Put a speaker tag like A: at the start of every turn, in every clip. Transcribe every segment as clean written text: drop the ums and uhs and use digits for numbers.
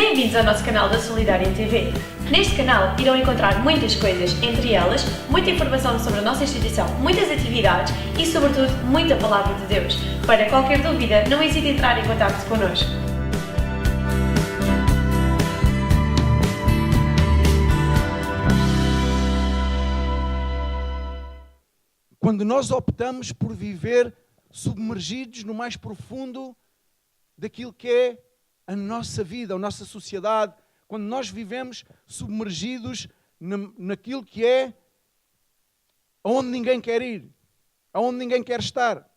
A: Bem-vindos ao nosso canal da Solidária TV. Neste canal irão encontrar muitas coisas, entre elas, muita informação sobre a nossa instituição, muitas atividades e, sobretudo, muita Palavra de Deus. Para qualquer dúvida, não hesite em entrar em contacto connosco.
B: Quando nós optamos por viver submergidos no mais profundo daquilo que é a nossa vida, a nossa sociedade, quando nós vivemos submergidos naquilo que é aonde ninguém quer ir, aonde ninguém quer estar,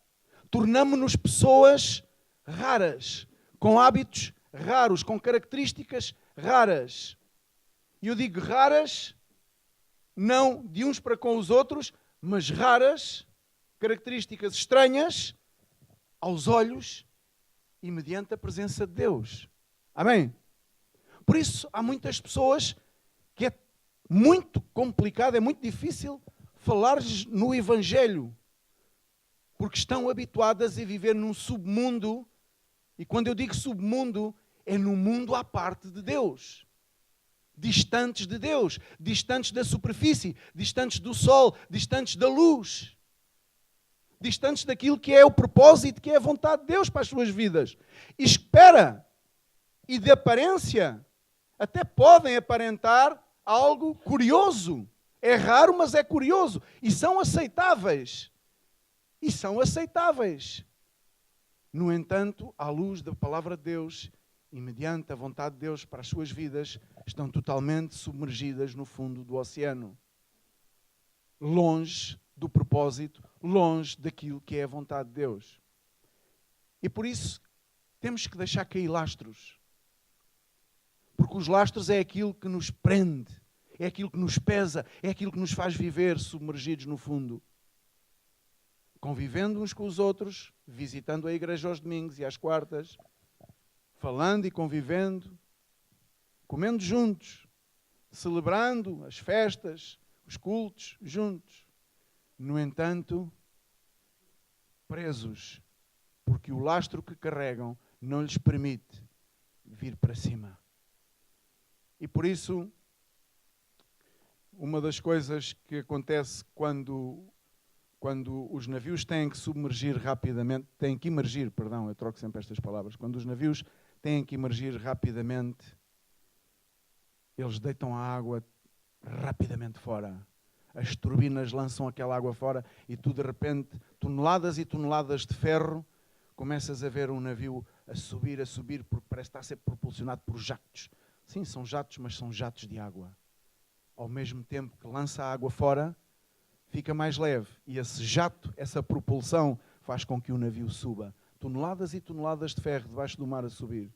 B: tornamo-nos pessoas raras, com hábitos raros, com características raras. E eu digo raras, não de uns para com os outros, mas raras, características estranhas aos olhos e mediante a presença de Deus. Amém? Por isso, há muitas pessoas que é muito complicado, é muito difícil falar-lhes no Evangelho, porque estão habituadas a viver num submundo, e quando eu digo submundo, é num mundo à parte de Deus. Distantes de Deus, distantes da superfície, distantes do sol, distantes da luz, distantes daquilo que é o propósito, que é a vontade de Deus para as suas vidas. E espera, e de aparência, até podem aparentar algo curioso. É raro, mas é curioso. E são aceitáveis. E são aceitáveis. No entanto, à luz da palavra de Deus e mediante a vontade de Deus para as suas vidas, estão totalmente submergidas no fundo do oceano. Longe do propósito, longe daquilo que é a vontade de Deus. E por isso, temos que deixar cair lastros. Porque os lastros é aquilo que nos prende, é aquilo que nos pesa, é aquilo que nos faz viver submergidos no fundo. Convivendo uns com os outros, visitando a igreja aos domingos e às quartas, falando e convivendo, comendo juntos, celebrando as festas, os cultos juntos. No entanto, presos, porque o lastro que carregam não lhes permite vir para cima. E por isso, uma das coisas que acontece quando os navios têm que submergir rapidamente, eu troco sempre estas palavras, quando os navios têm que emergir rapidamente, eles deitam a água rapidamente fora. As turbinas lançam aquela água fora e tu, de repente, toneladas e toneladas de ferro, começas a ver um navio a subir, porque parece estar a ser propulsionado por jatos. Sim, são jatos, mas são jatos de água. Ao mesmo tempo que lança a água fora, fica mais leve. E esse jato, essa propulsão, faz com que o navio suba. Toneladas e toneladas de ferro debaixo do mar a subir.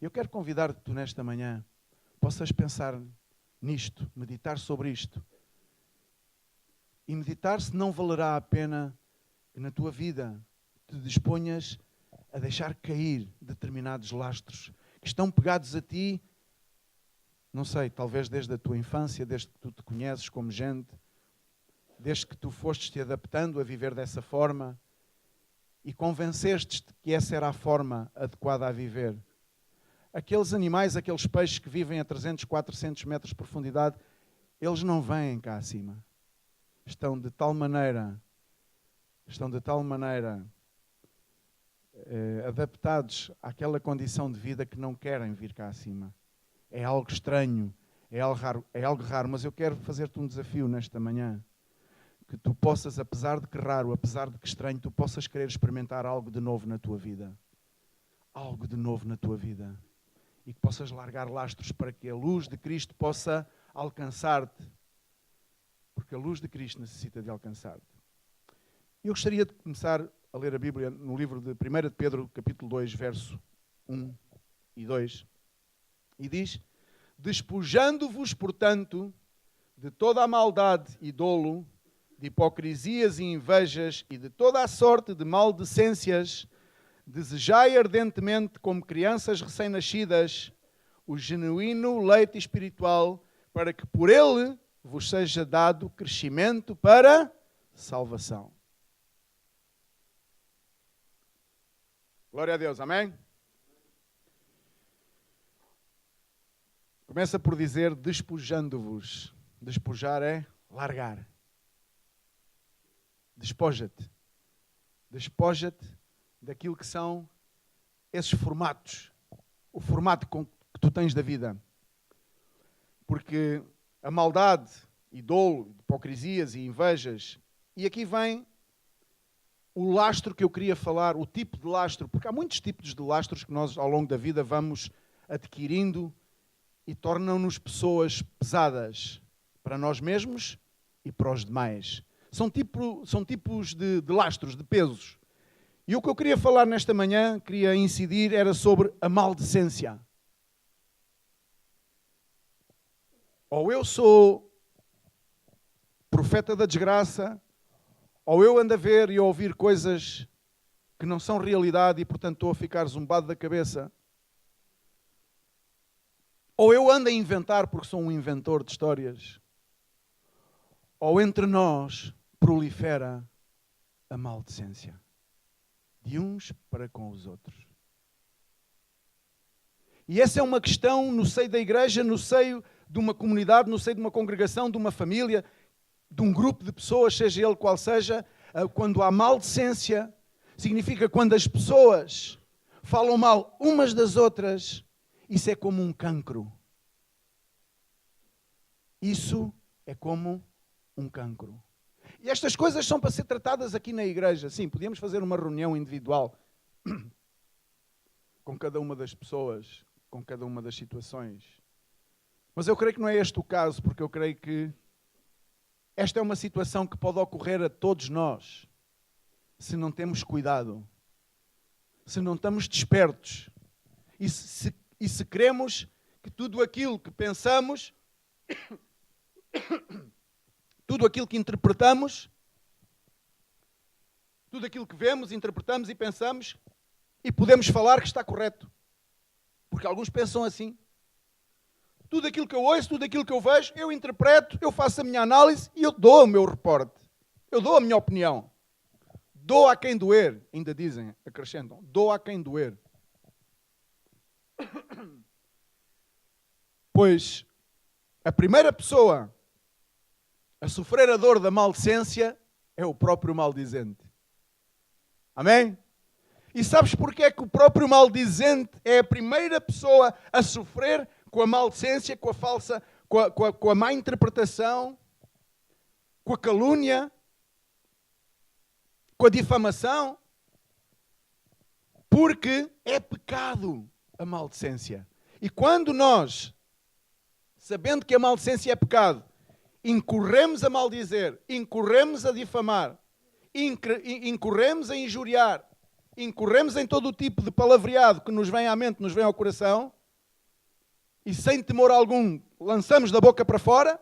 B: Eu quero convidar-te que tu, nesta manhã, possas pensar nisto, meditar sobre isto. E meditar se não valerá a pena que na tua vida te disponhas a deixar cair determinados lastros que estão pegados a ti, não sei, talvez desde a tua infância, desde que tu te conheces como gente, desde que tu fostes te adaptando a viver dessa forma e convenceste-te que essa era a forma adequada a viver. Aqueles animais, aqueles peixes que vivem a 300, 400 metros de profundidade, eles não vêm cá acima. Estão de tal maneira adaptados àquela condição de vida que não querem vir cá acima. É algo estranho, é algo raro, mas eu quero fazer-te um desafio nesta manhã. Que tu possas, apesar de que raro, apesar de que estranho, tu possas querer experimentar algo de novo na tua vida. Algo de novo na tua vida. E que possas largar lastros para que a luz de Cristo possa alcançar-te. Porque a luz de Cristo necessita de alcançar-te. Eu gostaria de começar a ler a Bíblia no livro de 1 de Pedro, capítulo 2, verso 1 e 2. E diz: despojando-vos, portanto, de toda a maldade e dolo, de hipocrisias e invejas e de toda a sorte de maldecências, desejai ardentemente, como crianças recém-nascidas, o genuíno leite espiritual, para que por ele vos seja dado crescimento para salvação. Glória a Deus, amém? Começa por dizer despojando-vos. Despojar é largar. Despoja-te. Despoja-te daquilo que são esses formatos. O formato que tu tens da vida. Porque a maldade e dolo, hipocrisias e invejas, e aqui vem o lastro que eu queria falar, o tipo de lastro, porque há muitos tipos de lastros que nós ao longo da vida vamos adquirindo e tornam-nos pessoas pesadas para nós mesmos e para os demais. São tipos de lastros, de pesos. E o que eu queria falar nesta manhã, queria incidir, era sobre a maldicência. Ou eu sou profeta da desgraça, ou eu ando a ver e a ouvir coisas que não são realidade e, portanto, estou a ficar zumbado da cabeça. Ou eu ando a inventar porque sou um inventor de histórias. Ou entre nós prolifera a maldicência. De uns para com os outros. E essa é uma questão no seio da igreja, no seio de uma comunidade, no seio de uma congregação, de uma família, de um grupo de pessoas, seja ele qual seja. Quando há maldicência, significa quando as pessoas falam mal umas das outras, isso é como um cancro. Isso é como um cancro. E estas coisas são para ser tratadas aqui na igreja. Sim, podíamos fazer uma reunião individual com cada uma das pessoas, com cada uma das situações. Mas eu creio que não é este o caso, porque eu creio que esta é uma situação que pode ocorrer a todos nós, se não temos cuidado, se não estamos despertos e se queremos que tudo aquilo que pensamos, tudo aquilo que interpretamos, tudo aquilo que vemos, interpretamos e pensamos, e podemos falar que está correto. Porque alguns pensam assim. Tudo aquilo que eu ouço, tudo aquilo que eu vejo, eu interpreto, eu faço a minha análise e eu dou o meu reporte. Eu dou a minha opinião. Dou a quem doer, ainda dizem, acrescentam. Dou a quem doer. Pois a primeira pessoa a sofrer a dor da maldicência é o próprio maldizente. Amém? E sabes porquê é que o próprio maldizente é a primeira pessoa a sofrer com a maldicência, com a falsa, com a má interpretação, com a calúnia, com a difamação? Porque é pecado a maldicência. E quando nós, sabendo que a maldicência é pecado, incorremos a maldizer, incorremos a difamar, incorremos a injuriar, incorremos em todo o tipo de palavreado que nos vem à mente, nos vem ao coração, e sem temor algum lançamos da boca para fora,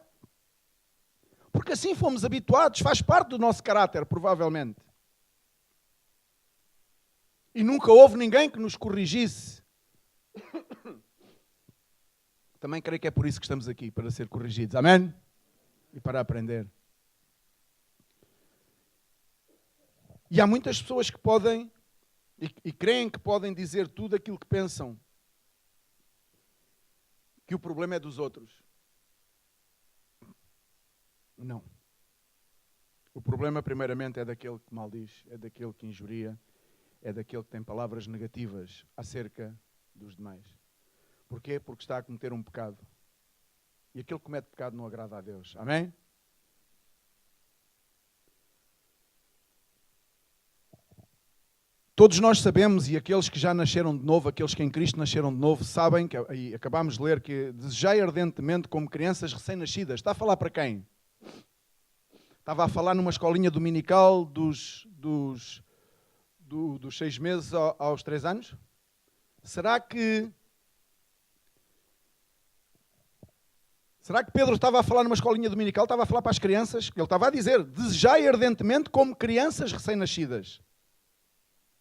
B: porque assim fomos habituados, faz parte do nosso caráter, provavelmente. E nunca houve ninguém que nos corrigisse. Também creio que é por isso que estamos aqui, para ser corrigidos. Amém? E para aprender. E há muitas pessoas que podem e creem que podem dizer tudo aquilo que pensam. Que o problema é dos outros. Não. O problema, primeiramente, é daquele que maldiz, é daquele que injuria, é daquele que tem palavras negativas acerca dos demais. Porquê? Porque está a cometer um pecado. E aquele que comete pecado não agrada a Deus. Amém? Todos nós sabemos, e aqueles que já nasceram de novo, aqueles que em Cristo nasceram de novo, sabem, e acabámos de ler, que desejai ardentemente como crianças recém-nascidas. Está a falar para quem? Estava a falar numa escolinha dominical dos 6 meses aos 3 anos? Será que Pedro estava a falar numa escolinha dominical? Estava a falar para as crianças? Ele estava a dizer, desejai ardentemente como crianças recém-nascidas.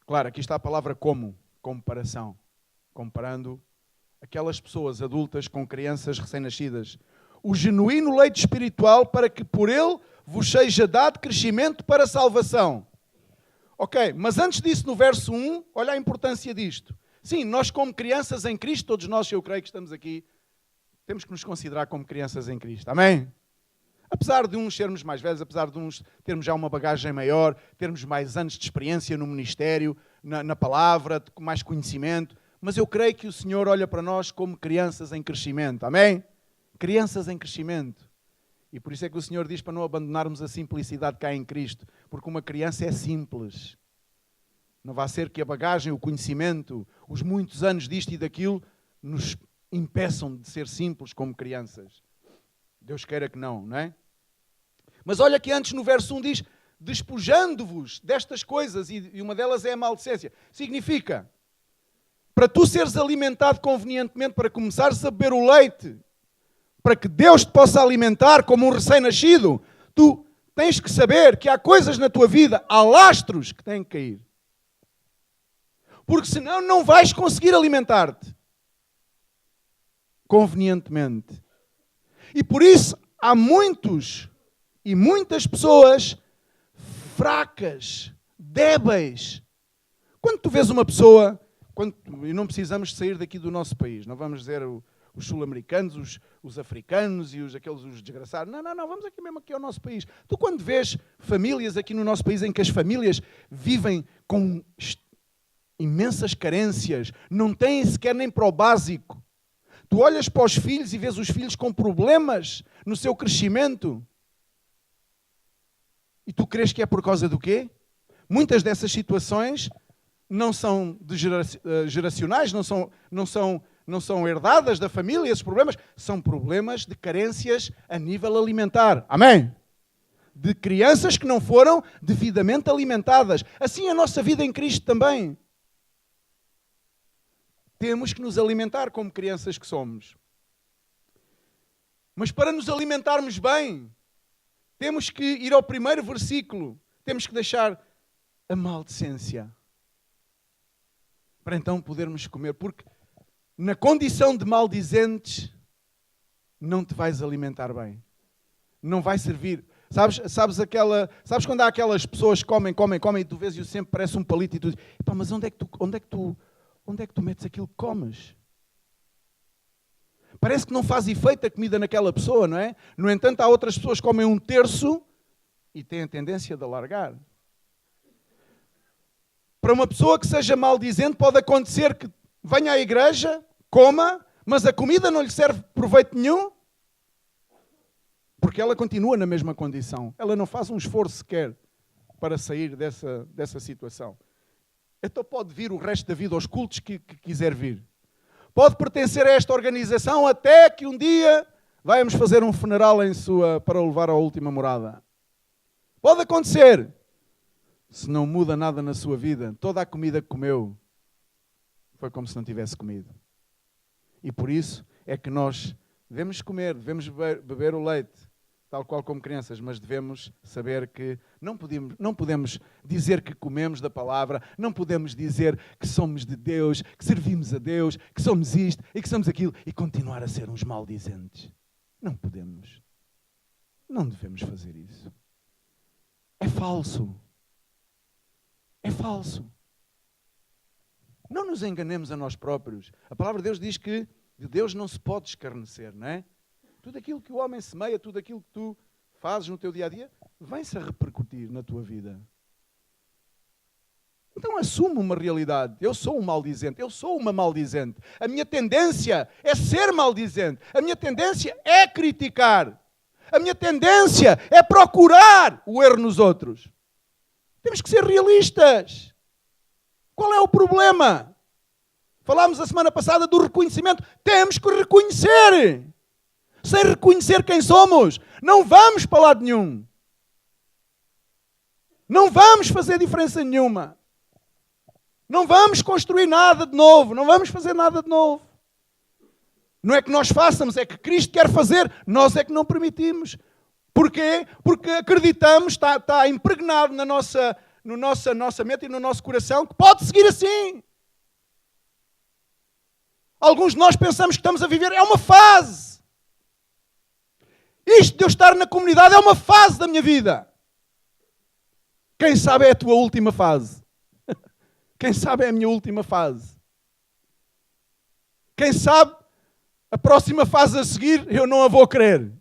B: Claro, aqui está a palavra como, comparação. Comparando aquelas pessoas adultas com crianças recém-nascidas. O genuíno leite espiritual para que por ele vos seja dado crescimento para a salvação. Ok, mas antes disso, no verso 1, olha a importância disto. Sim, nós como crianças em Cristo, todos nós, eu creio que estamos aqui, temos que nos considerar como crianças em Cristo. Amém? Apesar de uns sermos mais velhos, apesar de uns termos já uma bagagem maior, termos mais anos de experiência no ministério, na palavra, com mais conhecimento, mas eu creio que o Senhor olha para nós como crianças em crescimento. Amém? Crianças em crescimento. E por isso é que o Senhor diz para não abandonarmos a simplicidade que há em Cristo, porque uma criança é simples. Não vai ser que a bagagem, o conhecimento, os muitos anos disto e daquilo nos impeçam de ser simples como crianças. Deus queira que não, não é? Mas olha que antes no verso 1 diz, despojando-vos destas coisas, e uma delas é a maldicência. Significa, para tu seres alimentado convenientemente, para começares a beber o leite, para que Deus te possa alimentar como um recém-nascido, tu tens que saber que há coisas na tua vida, há lastros que têm que cair. Porque senão não vais conseguir alimentar-te convenientemente. E por isso há muitos e muitas pessoas fracas, débeis. Quando tu vês uma pessoa, e não precisamos sair daqui do nosso país, não vamos dizer os sul-americanos, os africanos e os desgraçados. Não, vamos aqui mesmo aqui ao nosso país. Tu quando vês famílias aqui no nosso país em que as famílias vivem com imensas carências, não têm sequer nem para o básico. Tu olhas para os filhos e vês os filhos com problemas no seu crescimento. E tu crees que é por causa do quê? Muitas dessas situações não são geracionais, não são herdadas da família, esses problemas são problemas de carências a nível alimentar. Amém? De crianças que não foram devidamente alimentadas. Assim é a nossa vida em Cristo também. Temos que nos alimentar como crianças que somos. Mas para nos alimentarmos bem, temos que ir ao primeiro versículo. Temos que deixar a maldicência. Para então podermos comer. Porque na condição de maldizentes, não te vais alimentar bem. Não vai servir. Sabes quando há aquelas pessoas que comem e tu vês e sempre parece um palito e tu dizes, mas onde é que tu metes aquilo que comes? Parece que não faz efeito a comida naquela pessoa, não é? No entanto, há outras pessoas que comem um terço e têm a tendência de alargar. Para uma pessoa que seja maldizente, pode acontecer que venha à igreja, coma, mas a comida não lhe serve proveito nenhum, porque ela continua na mesma condição. Ela não faz um esforço sequer para sair dessa situação. Então pode vir o resto da vida aos cultos que quiser vir. Pode pertencer a esta organização até que um dia vamos fazer um funeral para o levar à última morada. Pode acontecer. Se não muda nada na sua vida, toda a comida que comeu foi como se não tivesse comido. E por isso é que nós devemos comer, devemos beber o leite, tal qual como crianças, mas devemos saber que não podemos dizer que comemos da palavra, não podemos dizer que somos de Deus, que servimos a Deus, que somos isto e que somos aquilo e continuar a ser uns maldizentes. Não podemos. Não devemos fazer isso. É falso. É falso. Não nos enganemos a nós próprios. A palavra de Deus diz que de Deus não se pode escarnecer, não é? Tudo aquilo que o homem semeia, tudo aquilo que tu fazes no teu dia-a-dia, vem-se a repercutir na tua vida. Então assume uma realidade. Eu sou um maldizente, eu sou uma maldizente. A minha tendência é ser maldizente. A minha tendência é criticar. A minha tendência é procurar o erro nos outros. Temos que ser realistas. Qual é o problema? Falámos a semana passada do reconhecimento. Temos que reconhecer. Sem reconhecer quem somos, não vamos para lado nenhum. Não vamos fazer diferença nenhuma. Não vamos construir nada de novo. Não vamos fazer nada de novo. Não é que nós façamos, é que Cristo quer fazer. Nós é que não permitimos. Porquê? Porque acreditamos, está impregnado na nossa mente e no nosso coração, que pode seguir assim. Alguns de nós pensamos que estamos a viver, é uma fase. Isto de eu estar na comunidade é uma fase da minha vida. Quem sabe é a tua última fase. Quem sabe é a minha última fase. Quem sabe a próxima fase a seguir eu não a vou querer.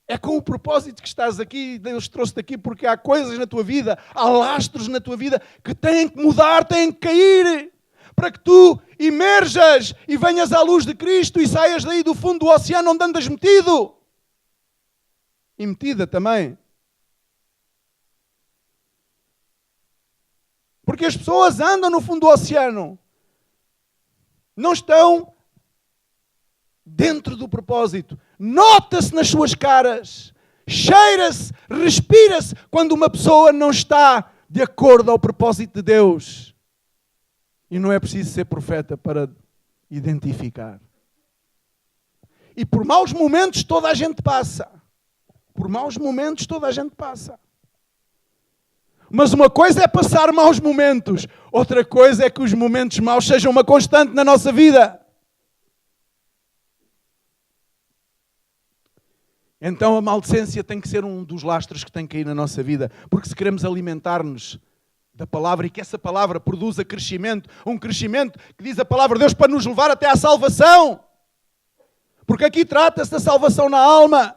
B: É com o propósito que estás aqui, Deus trouxe-te aqui, porque há coisas na tua vida, há lastros na tua vida que têm que mudar, têm que cair, para que tu emerjas e venhas à luz de Cristo e saias daí do fundo do oceano onde andas metido. E metida também. Porque as pessoas andam no fundo do oceano, não estão dentro do propósito. Nota-se nas suas caras, cheira-se, respira-se quando uma pessoa não está de acordo ao propósito de Deus. E não é preciso ser profeta para identificar. E por maus momentos toda a gente passa. Por maus momentos toda a gente passa. Mas uma coisa é passar maus momentos, outra coisa é que os momentos maus sejam uma constante na nossa vida. Então a maldicência tem que ser um dos lastros que tem que ir na nossa vida, porque se queremos alimentar-nos da palavra e que essa palavra produza crescimento, um crescimento que diz a palavra de Deus para nos levar até à salvação. Porque aqui trata-se da salvação na alma.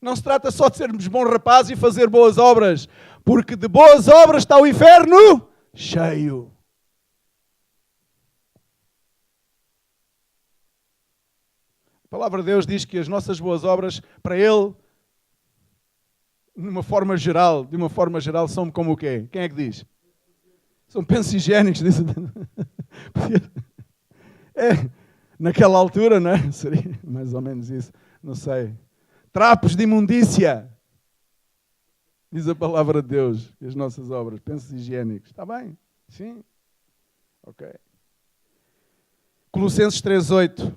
B: Não se trata só de sermos bons rapazes e fazer boas obras, porque de boas obras está o inferno cheio. A palavra de Deus diz que as nossas boas obras, para Ele, de uma forma geral, são como o quê? Quem é que diz? São pensos higiênicos. Diz... naquela altura, não é? Seria mais ou menos isso. Não sei. Trapos de imundícia. Diz a palavra de Deus. E as nossas obras. Pensos higiênicos. Está bem? Sim. Ok. Colossenses 3:8.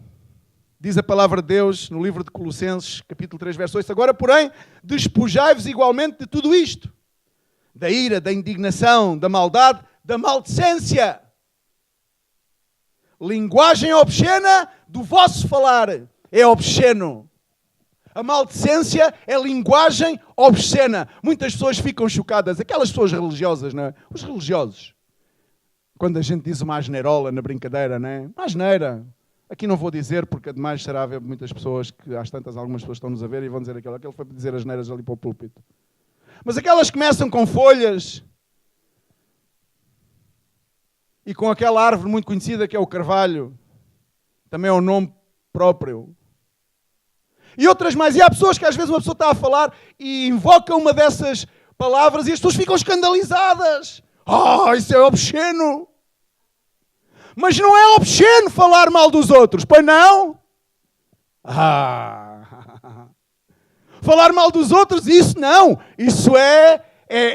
B: Diz a palavra de Deus no livro de Colossenses, capítulo 3, verso 8. Agora, porém, despojai-vos igualmente de tudo isto. Da ira, da indignação, da maldade, da maldicência. Linguagem obscena do vosso falar. É obsceno. A maldicência é linguagem obscena. Muitas pessoas ficam chocadas. Aquelas pessoas religiosas, não é? Os religiosos. Quando a gente diz uma asneirola na brincadeira, não é? Uma asneira. Aqui não vou dizer, porque ademais será haver muitas pessoas que às tantas algumas pessoas estão-nos a ver e vão dizer aquilo. Aquele foi para dizer asneiras ali para o púlpito. Mas aquelas que começam com folhas e com aquela árvore muito conhecida que é o carvalho. Também é um nome próprio. E outras mais. E há pessoas que às vezes uma pessoa está a falar e invoca uma dessas palavras e as pessoas ficam escandalizadas. Isso é obsceno. Mas não é obsceno falar mal dos outros, pois não? Falar mal dos outros, isso não. Isso é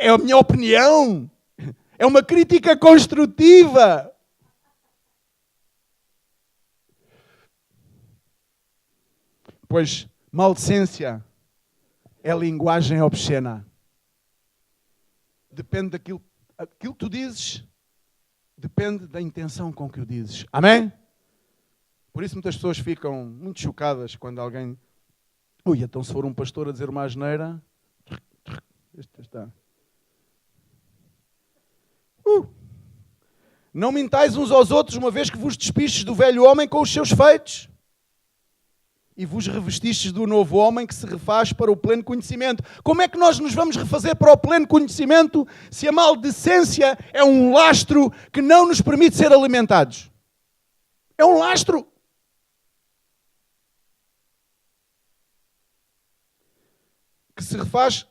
B: a minha opinião. É uma crítica construtiva. Pois maldicência é linguagem obscena. Depende daquilo que tu dizes. Depende da intenção com que o dizes. Amém? Por isso muitas pessoas ficam muito chocadas quando alguém... então se for um pastor a dizer uma asneira... Este está... Não mintais uns aos outros, uma vez que vos despistes do velho homem com os seus feitos. E vos revestistes do novo homem que se refaz para o pleno conhecimento. Como é que nós nos vamos refazer para o pleno conhecimento se a maldicência é um lastro que não nos permite ser alimentados? É um lastro. Que se refaz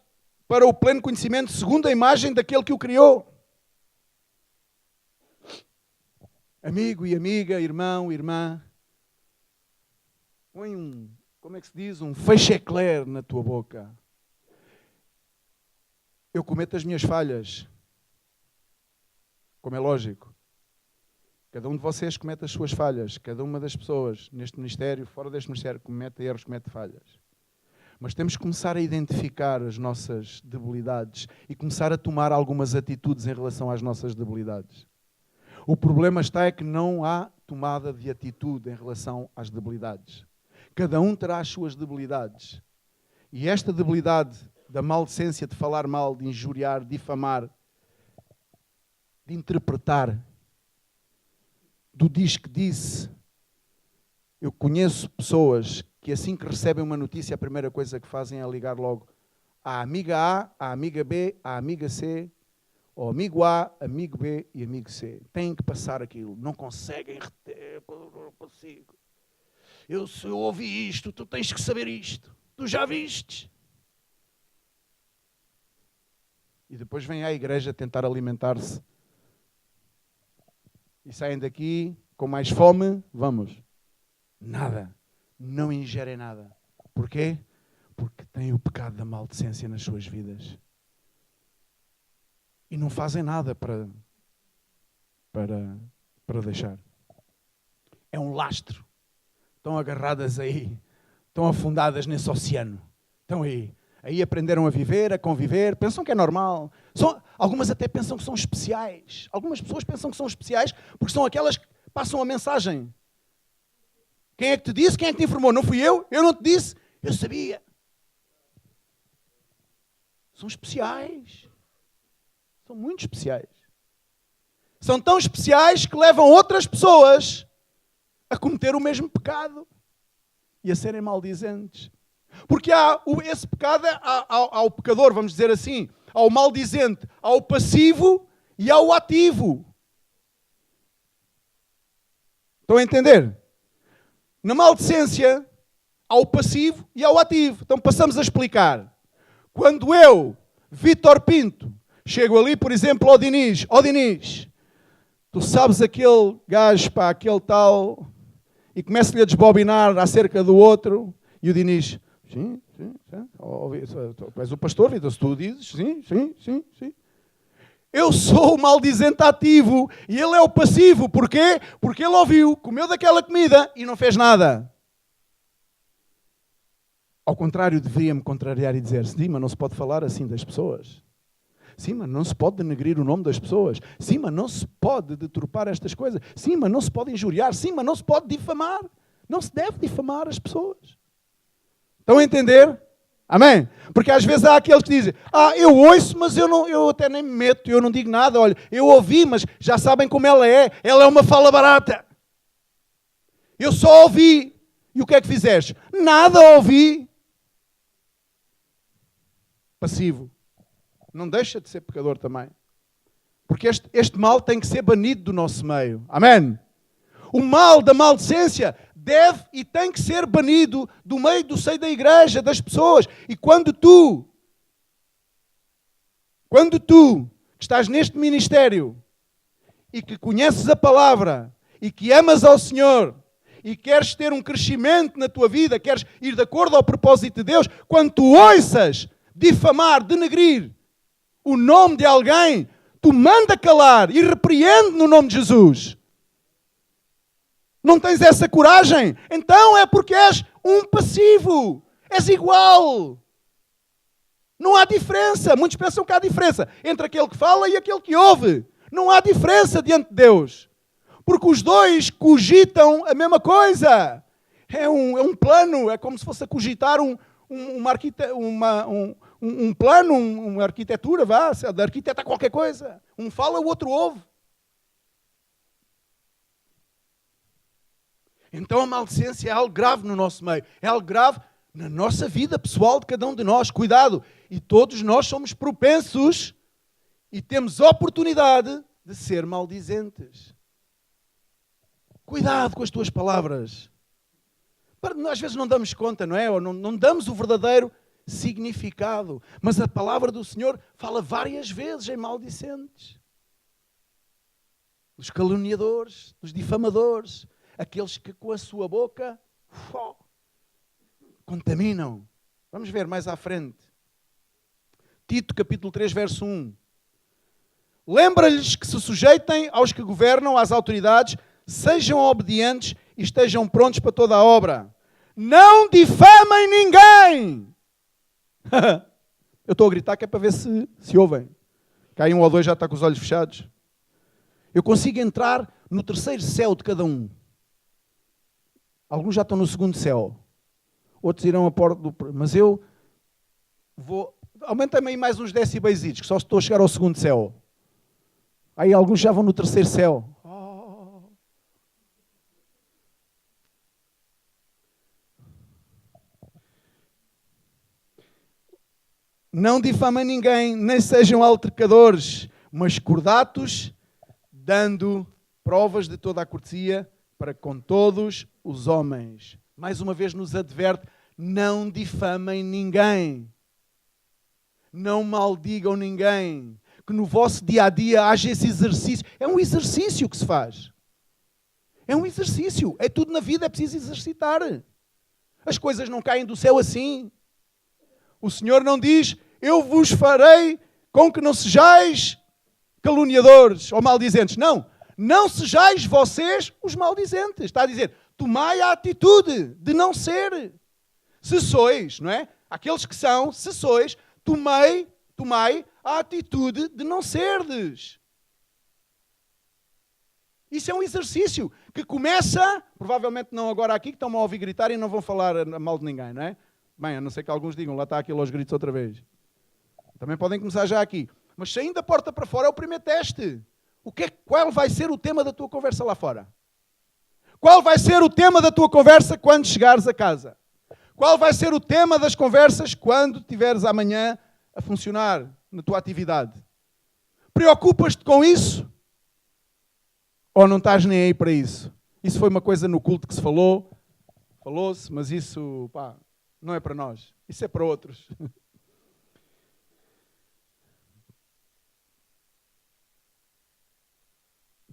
B: para o pleno conhecimento segundo a imagem daquele que o criou. Amigo e amiga, irmão, irmã, põe como é que se diz? Um feixe-eclair na tua boca. Eu cometo as minhas falhas. Como é lógico. Cada um de vocês comete as suas falhas. Cada uma das pessoas neste ministério, fora deste ministério, comete erros, comete falhas. Mas temos que começar a identificar as nossas debilidades e começar a tomar algumas atitudes em relação às nossas debilidades. O problema é que não há tomada de atitude em relação às debilidades. Cada um terá as suas debilidades. E esta debilidade da maldicência, de falar mal, de injuriar, de difamar, de interpretar, do diz que disse. Eu conheço pessoas que assim que recebem uma notícia, a primeira coisa que fazem é ligar logo à amiga A, à amiga B, à amiga C, ao amigo A, amigo B e amigo C. Têm que passar aquilo. Não conseguem reter. Não consigo. Eu ouvi isto, tu tens que saber isto. Tu já vistes. E depois vêm à igreja tentar alimentar-se. E saem daqui com mais fome. Vamos. Nada. Não ingerem nada. Porquê? Porque têm o pecado da maldicência nas suas vidas. E não fazem nada para deixar. É um lastro. Estão agarradas aí. Estão afundadas nesse oceano. Estão aí. Aí aprenderam a viver, a conviver. Pensam que é normal. Algumas até pensam que são especiais. Algumas pessoas pensam que são especiais porque são aquelas que passam a mensagem. Quem é que te disse? Quem é que te informou? Não fui eu? Eu não te disse? Eu sabia. São especiais. São muito especiais. São tão especiais que levam outras pessoas a cometer o mesmo pecado e a serem maldizentes. Porque há esse pecado, há o pecador, vamos dizer assim, ao maldizente, ao passivo e ao ativo. Estão a entender? Na maldicência, há o passivo e há o ativo. Então passamos a explicar. Quando eu, Vítor Pinto, chego ali, por exemplo, ao Diniz. Ó Diniz, tu sabes aquele gajo, pá, aquele tal, e começo-lhe a desbobinar acerca do outro, e o Diniz, sim. Tu és o pastor, Vítor, se tu dizes, sim. Eu sou o maldizente ativo e ele é o passivo. Porquê? Porque ele ouviu, comeu daquela comida e não fez nada. Ao contrário, deveria-me contrariar e dizer, sim, mas não se pode falar assim das pessoas. Sim, mas não se pode denegrir o nome das pessoas. Sim, mas não se pode deturpar estas coisas. Sim, mas não se pode injuriar. Sim, mas não se pode difamar. Não se deve difamar as pessoas. Estão a entender? Amém? Porque às vezes há aqueles que dizem, eu ouço, mas eu até nem me meto, eu não digo nada. Olha, eu ouvi, mas já sabem como ela é uma fala barata. Eu só ouvi. E o que é que fizeste? Nada ouvi. Passivo. Não deixa de ser pecador também. Porque este mal tem que ser banido do nosso meio. Amém? O mal da maldicência deve e tem que ser banido do meio do seio da igreja, das pessoas. E quando tu que estás neste ministério e que conheces a palavra e que amas ao Senhor e queres ter um crescimento na tua vida, queres ir de acordo ao propósito de Deus, quando tu ouças difamar, denegrir o nome de alguém, tu manda calar e repreende no nome de Jesus. Não tens essa coragem? Então é porque és um passivo. És igual. Não há diferença. Muitos pensam que há diferença entre aquele que fala e aquele que ouve. Não há diferença diante de Deus. Porque os dois cogitam a mesma coisa. É um plano. É como se fosse a cogitar um plano, uma arquitetura, de arquitetar qualquer coisa. Um fala, o outro ouve. Então a maldicência é algo grave no nosso meio. É algo grave na nossa vida pessoal de cada um de nós. Cuidado. E todos nós somos propensos e temos oportunidade de ser maldizentes. Cuidado com as tuas palavras. Às vezes não damos conta, não é? Ou não damos o verdadeiro significado. Mas a palavra do Senhor fala várias vezes em maldicentes. Os caluniadores, os difamadores, aqueles que com a sua boca contaminam. Vamos ver mais à frente. Tito, capítulo 3, verso 1. Lembra-lhes que se sujeitem aos que governam, às autoridades, sejam obedientes e estejam prontos para toda a obra. Não difamem ninguém. Eu estou a gritar que é para ver se ouvem. Cá um ou dois já está com os olhos fechados. Eu consigo entrar no terceiro céu de cada um. Alguns já estão no segundo céu. Outros irão a porta do... Mas eu vou... Aumenta-me aí mais uns decibéis, que só estou a chegar ao segundo céu. Aí alguns já vão no terceiro céu. Não difamem ninguém, nem sejam altercadores, mas cordatos, dando provas de toda a cortesia para com todos os homens. Mais uma vez nos adverte, não difamem ninguém. Não maldigam ninguém. Que no vosso dia-a-dia haja esse exercício. É um exercício que se faz. É um exercício. É tudo na vida, é preciso exercitar. As coisas não caem do céu assim. O Senhor não diz, eu vos farei com que não sejais caluniadores ou maldizentes. Não. Não sejais vocês os maldizentes. Está a dizer, tomai a atitude de não ser. Se sois, não é? Aqueles que são, se sois, tomai a atitude de não serdes. Isso é um exercício que começa, provavelmente não agora aqui, que estão-me a ouvir gritar e não vão falar mal de ninguém, não é? Bem, a não ser que alguns digam, lá está aquilo aos gritos outra vez. Também podem começar já aqui. Mas saindo da porta para fora é o primeiro teste. Qual vai ser o tema da tua conversa lá fora? Qual vai ser o tema da tua conversa quando chegares a casa? Qual vai ser o tema das conversas quando estiveres amanhã a funcionar na tua atividade? Preocupas-te com isso? Ou não estás nem aí para isso? Isso foi uma coisa no culto que se falou-se, mas isso, não é para nós. Isso é para outros.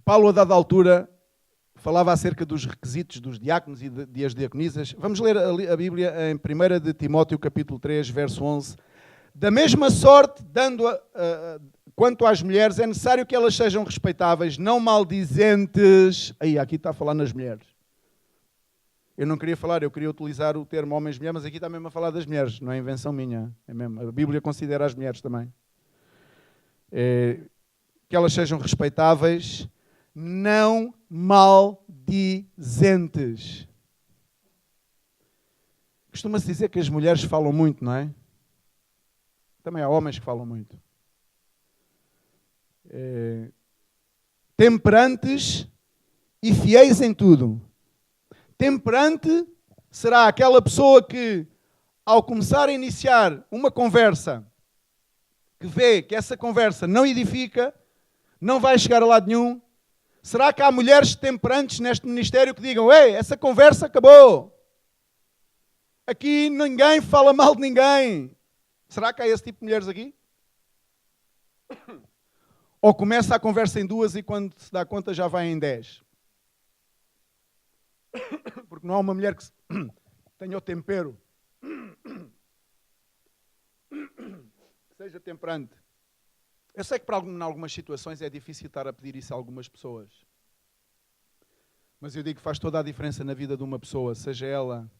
B: Paulo, a dada altura, falava acerca dos requisitos dos diáconos e das diaconisas. Vamos ler a Bíblia em 1 de Timóteo, capítulo 3, verso 11. Da mesma sorte, quanto às mulheres, é necessário que elas sejam respeitáveis, não maldizentes. Aqui está a falar nas mulheres. Eu não queria falar, eu queria utilizar o termo homens e mulheres, mas aqui está mesmo a falar das mulheres, não é invenção minha. É mesmo. A Bíblia considera as mulheres também. Que elas sejam respeitáveis, não maldizentes. Costuma-se dizer que as mulheres falam muito, não é? Também há homens que falam muito. Temperantes e fiéis em tudo. Temperante será aquela pessoa que, ao começar a iniciar uma conversa, que vê que essa conversa não edifica, não vai chegar a lado nenhum. Será que há mulheres temperantes neste ministério que digam, essa conversa acabou. Aqui ninguém fala mal de ninguém. Será que há esse tipo de mulheres aqui? Ou começa a conversa em 2 e quando se dá conta já vai em 10? Porque não há uma mulher que tenha o tempero. Que seja temperante. Eu sei que em algumas situações é difícil estar a pedir isso a algumas pessoas. Mas eu digo que faz toda a diferença na vida de uma pessoa, seja ela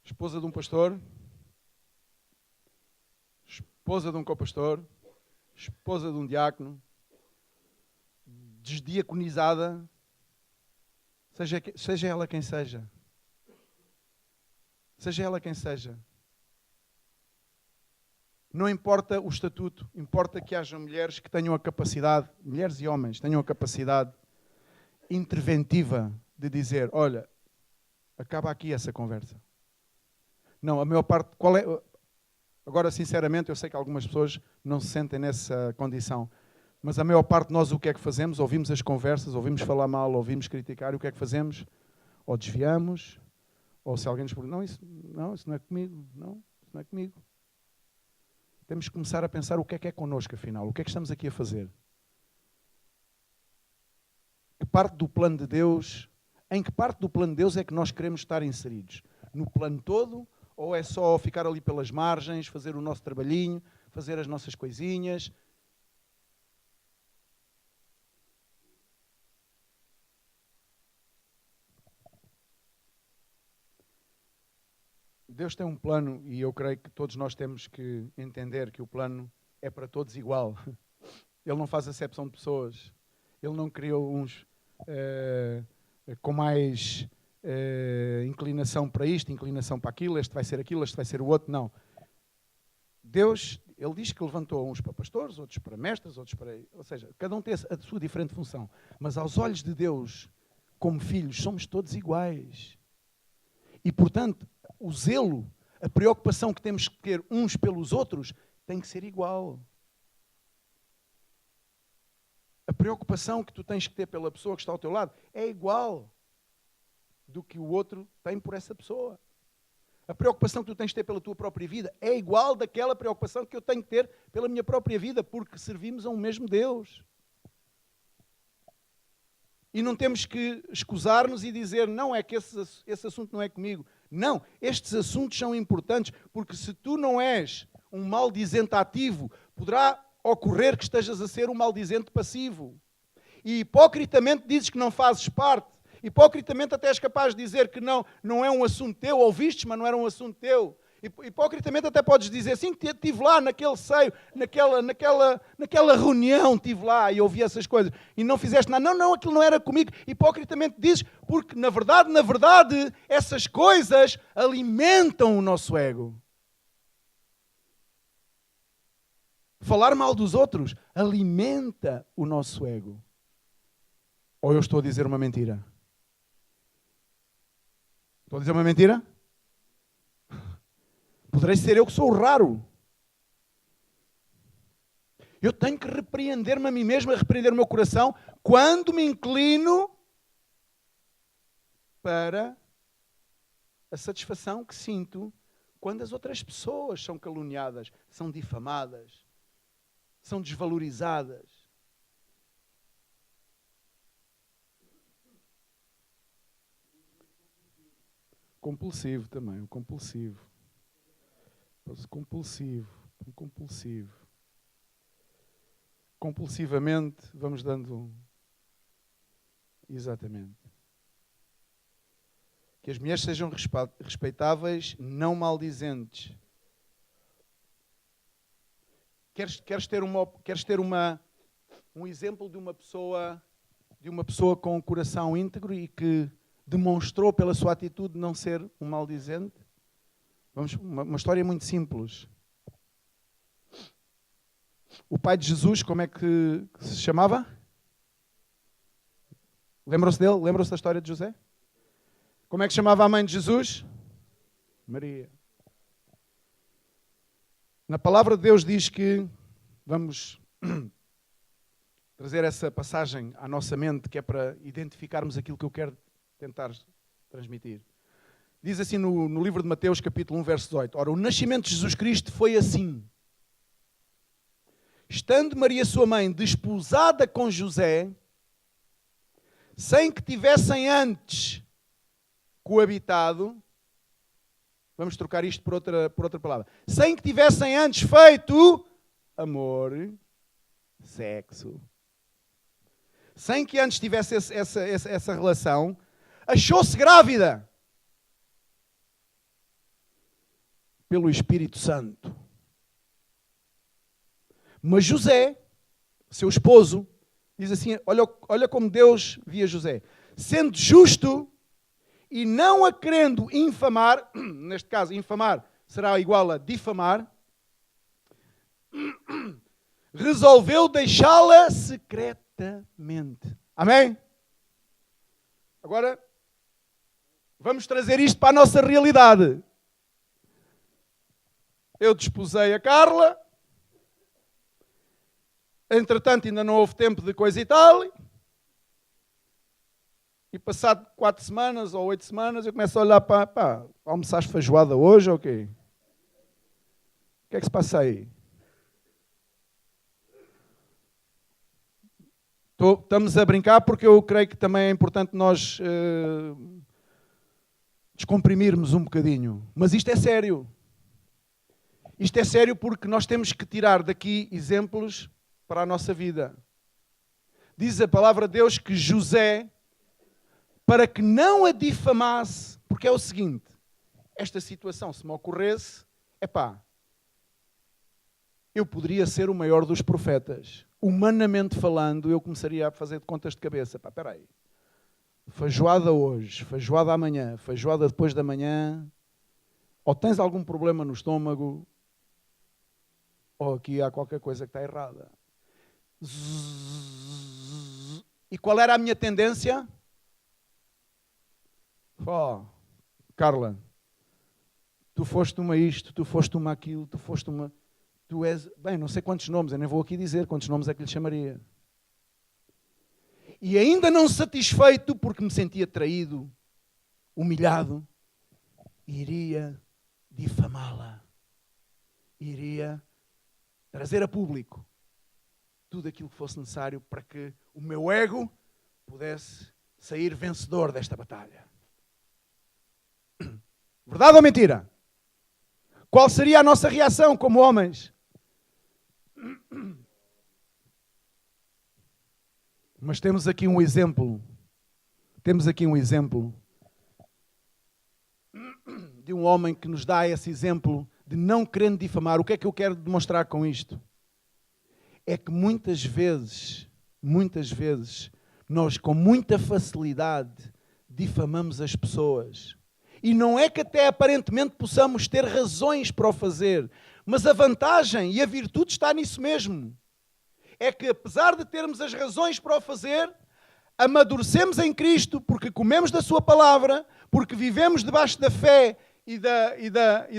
B: esposa de um pastor, esposa de um copastor, esposa de um diácono, desdiaconizada, seja ela quem seja. Seja ela quem seja. Não importa o estatuto, importa que haja mulheres que tenham a capacidade, mulheres e homens, tenham a capacidade interventiva de dizer, olha, acaba aqui essa conversa. Não, a maior parte, agora sinceramente eu sei que algumas pessoas não se sentem nessa condição, mas a maior parte de nós o que é que fazemos? Ouvimos as conversas, ouvimos falar mal, ouvimos criticar, e o que é que fazemos? Ou desviamos, ou se alguém nos pergunta, isso não é comigo, isso não é comigo. Temos que começar a pensar o que é connosco, afinal. O que é que estamos aqui a fazer? Que parte do plano de Deus, em que parte do plano de Deus é que nós queremos estar inseridos? No plano todo? Ou é só ficar ali pelas margens, fazer o nosso trabalhinho, fazer as nossas coisinhas? Deus tem um plano e eu creio que todos nós temos que entender que o plano é para todos igual. Ele não faz acepção de pessoas. Ele não criou uns com mais inclinação para isto, inclinação para aquilo, este vai ser aquilo, este vai ser o outro. Não. Deus, Ele diz que levantou uns para pastores, outros para mestres, outros para... Ou seja, cada um tem a sua diferente função. Mas aos olhos de Deus, como filhos, somos todos iguais. E, portanto, o zelo, A preocupação que temos que ter uns pelos outros tem que ser igual. A preocupação que tu tens que ter pela pessoa que está ao teu lado é igual do que o outro tem por essa pessoa. A preocupação que tu tens de ter pela tua própria vida é igual daquela preocupação que eu tenho que ter pela minha própria vida, porque servimos a um mesmo Deus. E não temos que escusar-nos e dizer, não, é que esse assunto não é comigo. Não, estes assuntos são importantes, porque se tu não és um maldizente ativo, poderá ocorrer que estejas a ser um maldizente passivo. E hipocritamente dizes que não fazes parte. Hipocritamente até és capaz de dizer que não é um assunto teu, ouvistes, mas não era um assunto teu. Hipocritamente até podes dizer, sim, que estive lá naquele seio, naquela reunião, estive lá e ouvi essas coisas. E não fizeste nada. Não, aquilo não era comigo. Hipocritamente dizes, porque na verdade, essas coisas alimentam o nosso ego. Falar mal dos outros alimenta o nosso ego. Ou eu estou a dizer uma mentira? Estou a dizer uma mentira? Poderei ser eu que sou o raro. Eu tenho que repreender-me a mim mesmo, a repreender o meu coração, quando me inclino para a satisfação que sinto quando as outras pessoas são caluniadas, são difamadas, são desvalorizadas. Compulsivo também, o compulsivo. Compulsivo. Compulsivamente vamos dando... Exatamente. Que as mulheres sejam respeitáveis, não maldizentes. Queres ter um exemplo de uma pessoa com um coração íntegro e que demonstrou pela sua atitude não ser um maldizente? Uma história muito simples. O pai de Jesus, como é que se chamava? Lembram-se dele? Lembram-se da história de José? Como é que chamava a mãe de Jesus? Maria. Na palavra de Deus diz que, vamos trazer essa passagem à nossa mente, que é para identificarmos aquilo que eu quero tentar transmitir. Diz assim no livro de Mateus, capítulo 1, verso 18. Ora, o nascimento de Jesus Cristo foi assim. Estando Maria, sua mãe, desposada com José, sem que tivessem antes coabitado, vamos trocar isto por outra palavra, sem que tivessem antes feito amor, sexo, sem que antes tivesse essa relação, achou-se grávida pelo Espírito Santo. Mas José, seu esposo, diz assim, olha como Deus via José. Sendo justo e não a querendo infamar, neste caso infamar será igual a difamar, resolveu deixá-la secretamente. Amém? Agora, vamos trazer isto para a nossa realidade. Eu desposei a Carla. Entretanto, ainda não houve tempo de coisa e tal. E passado 4 semanas ou 8 semanas, eu começo a olhar para almoçar feijoada hoje ou o quê? O que é que se passa aí? Estamos a brincar porque eu creio que também é importante nós descomprimirmos um bocadinho. Mas isto é sério. Isto é sério porque nós temos que tirar daqui exemplos para a nossa vida. Diz a palavra de Deus que José, para que não a difamasse, porque é o seguinte, esta situação, se me ocorresse, eu poderia ser o maior dos profetas. Humanamente falando, eu começaria a fazer de contas de cabeça. Espera aí. Feijoada hoje, feijoada amanhã, feijoada depois da manhã. Ou tens algum problema no estômago, ou aqui há qualquer coisa que está errada. E qual era a minha tendência? Carla, tu foste uma isto, tu foste uma aquilo, tu foste uma... Tu és... Bem, não sei quantos nomes, eu nem vou aqui dizer quantos nomes é que lhe chamaria. E ainda não satisfeito, porque me sentia traído, humilhado, iria difamá-la. Iria trazer a público tudo aquilo que fosse necessário para que o meu ego pudesse sair vencedor desta batalha. Verdade ou mentira? Qual seria a nossa reação como homens? Mas temos aqui um exemplo. Temos aqui um exemplo de um homem que nos dá esse exemplo de não querendo difamar. O que é que eu quero demonstrar com isto? É que muitas vezes, nós com muita facilidade difamamos as pessoas. E não é que até aparentemente possamos ter razões para o fazer, mas a vantagem e a virtude está nisso mesmo. É que apesar de termos as razões para o fazer, amadurecemos em Cristo porque comemos da sua palavra, porque vivemos debaixo da fé e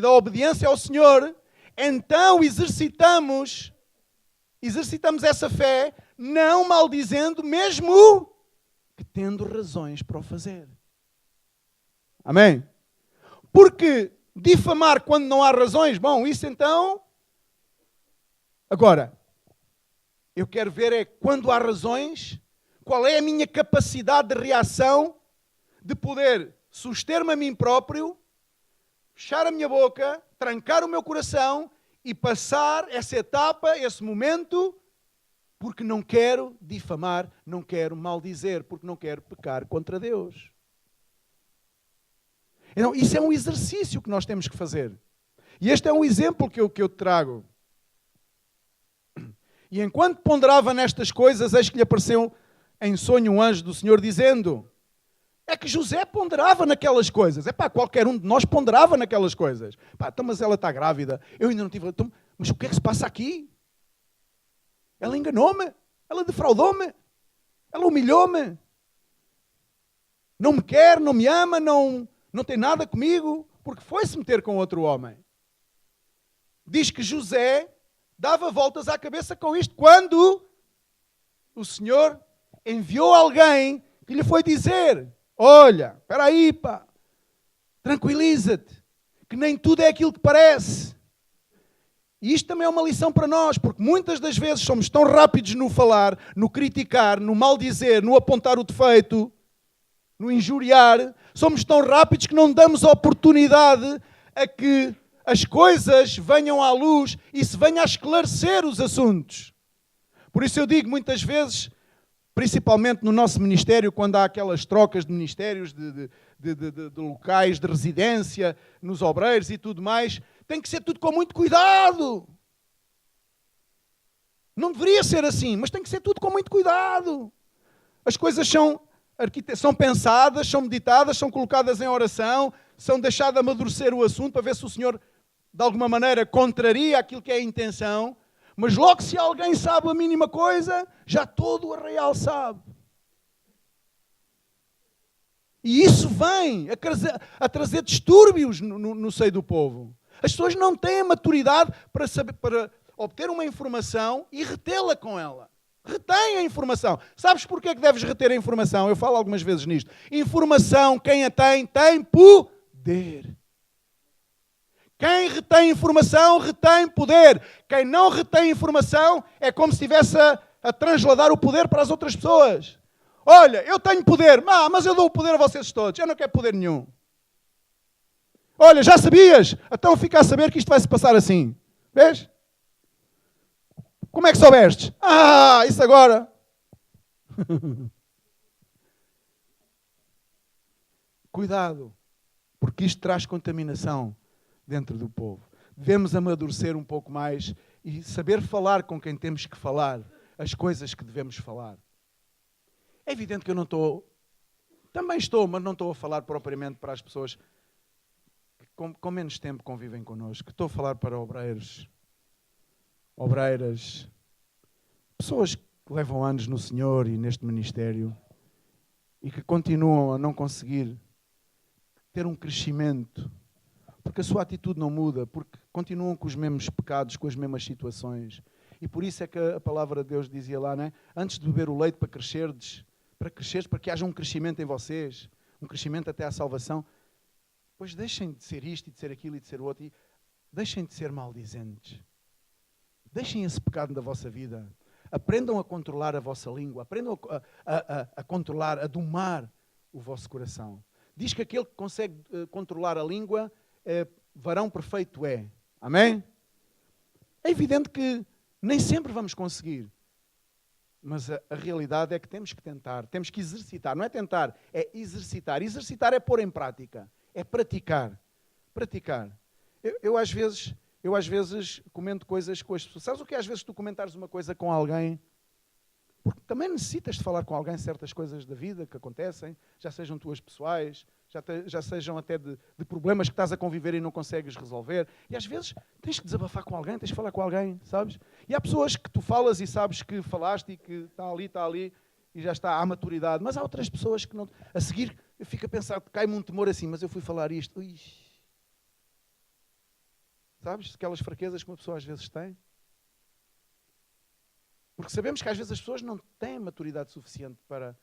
B: da obediência ao Senhor, então exercitamos essa fé, não maldizendo, mesmo que tendo razões para o fazer. Amém? Porque difamar quando não há razões, bom, isso então... Agora, eu quero ver é quando há razões, qual é a minha capacidade de reação de poder suster-me a mim próprio, fechar a minha boca, trancar o meu coração e passar essa etapa, esse momento, porque não quero difamar, não quero maldizer, porque não quero pecar contra Deus. Então, isso é um exercício que nós temos que fazer. E este é um exemplo que eu te trago. E enquanto ponderava nestas coisas, eis que lhe apareceu em sonho um anjo do Senhor dizendo... É que José ponderava naquelas coisas. Qualquer um de nós ponderava naquelas coisas. Então, mas ela está grávida. Eu ainda não tive... Então, mas o que é que se passa aqui? Ela enganou-me. Ela defraudou-me. Ela humilhou-me. Não me quer, não me ama, não tem nada comigo, porque foi-se meter com outro homem. Diz que José dava voltas à cabeça com isto quando o Senhor enviou alguém que lhe foi dizer... Olha, espera aí, tranquiliza-te, que nem tudo é aquilo que parece. E isto também é uma lição para nós, porque muitas das vezes somos tão rápidos no falar, no criticar, no maldizer, no apontar o defeito, no injuriar, somos tão rápidos que não damos oportunidade a que as coisas venham à luz e se venham a esclarecer os assuntos. Por isso eu digo muitas vezes... Principalmente no nosso ministério, quando há aquelas trocas de ministérios, de locais de residência, nos obreiros e tudo mais, tem que ser tudo com muito cuidado. Não deveria ser assim, mas tem que ser tudo com muito cuidado. As coisas são pensadas, são meditadas, são colocadas em oração, são deixadas amadurecer o assunto para ver se o Senhor, de alguma maneira, contraria aquilo que é a intenção. Mas logo se alguém sabe a mínima coisa, já todo o arraial sabe. E isso vem a trazer distúrbios no seio do povo. As pessoas não têm a maturidade para obter uma informação e retê-la com ela. Retém a informação. Sabes porquê que deves reter a informação? Eu falo algumas vezes nisto. Informação, quem a tem poder. Quem retém informação, retém poder. Quem não retém informação é como se estivesse a transladar o poder para as outras pessoas. Olha, eu tenho poder, mas eu dou o poder a vocês todos. Eu não quero poder nenhum. Olha, já sabias? Então fica a saber que isto vai se passar assim. Vês? Como é que soubestes? Isso agora. Cuidado, porque isto traz contaminação dentro do povo. Devemos amadurecer um pouco mais e saber falar com quem temos que falar, as coisas que devemos falar. É evidente que eu não estou... Também estou, mas não estou a falar propriamente para as pessoas que com menos tempo convivem connosco. Estou a falar para obreiros, obreiras, pessoas que levam anos no Senhor e neste ministério e que continuam a não conseguir ter um crescimento Porque a sua atitude não muda, porque continuam com os mesmos pecados, com as mesmas situações. E por isso é que a palavra de Deus dizia lá, não é? Antes de beber o leite para crescerdes, para que haja um crescimento em vocês, um crescimento até à salvação, pois deixem de ser isto e de ser aquilo e de ser outro, e deixem de ser maldizentes. Deixem esse pecado da vossa vida. Aprendam a controlar a vossa língua, aprendam a controlar, a domar o vosso coração. Diz que aquele que consegue controlar a língua, varão perfeito é. Amém? É evidente que nem sempre vamos conseguir. Mas a realidade é que temos que tentar, temos que exercitar. Não é tentar, é exercitar. Exercitar é pôr em prática, é praticar. Praticar. Eu às vezes comento coisas com as pessoas. Sabes o que é às vezes tu comentares uma coisa com alguém? Porque também necessitas de falar com alguém certas coisas da vida que acontecem, já sejam tuas pessoais, já sejam até de problemas que estás a conviver e não consegues resolver. E às vezes tens que desabafar com alguém, tens que falar com alguém, sabes? E há pessoas que tu falas e sabes que falaste e que está ali e já está à maturidade. Mas há outras pessoas que não... A seguir, eu fico a pensar, cai-me um temor assim, mas eu fui falar isto. Ui. Sabes? Aquelas fraquezas que uma pessoa às vezes tem. Porque sabemos que às vezes as pessoas não têm maturidade suficiente para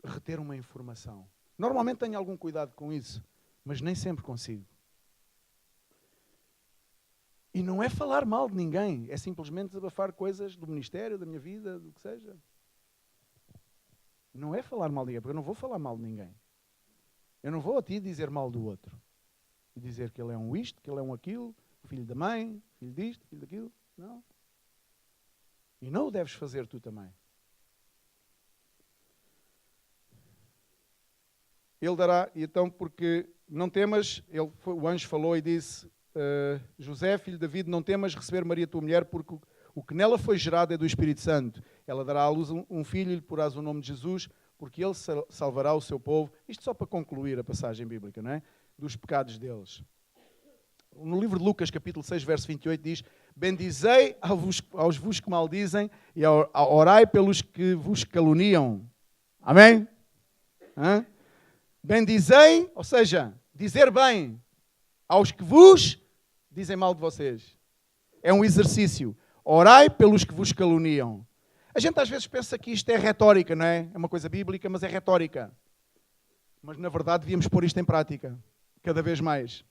B: reter uma informação. Normalmente tenho algum cuidado com isso, mas nem sempre consigo. E não é falar mal de ninguém, é simplesmente desabafar coisas do ministério, da minha vida, do que seja. Não é falar mal de ninguém, porque eu não vou falar mal de ninguém. Eu não vou a ti dizer mal do outro. E dizer que ele é um isto, que ele é um aquilo, filho da mãe, filho disto, filho daquilo. Não. E não o deves fazer tu também. Ele dará, e então porque não temas, o anjo falou e disse, José, filho de David, não temas receber Maria tua mulher, porque o que nela foi gerado é do Espírito Santo. Ela dará à luz um filho e lhe porás o nome de Jesus, porque ele salvará o seu povo. Isto só para concluir a passagem bíblica, não é? Dos pecados deles. No livro de Lucas, capítulo 6, verso 28, diz, bendizei aos vos que maldizem e orai pelos que vos caluniam. Amém? Hã? Bendizei, ou seja, dizer bem aos que vos dizem mal de vocês. É um exercício. Orai pelos que vos caluniam. A gente às vezes pensa que isto é retórica, não é? É uma coisa bíblica, mas é retórica. Mas na verdade devíamos pôr isto em prática, cada vez mais.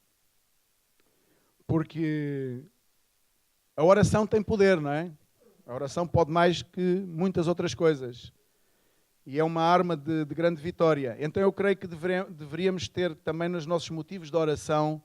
B: Porque a oração tem poder, não é? A oração pode mais que muitas outras coisas. E é uma arma de grande vitória. Então eu creio que deveríamos ter também nos nossos motivos de oração,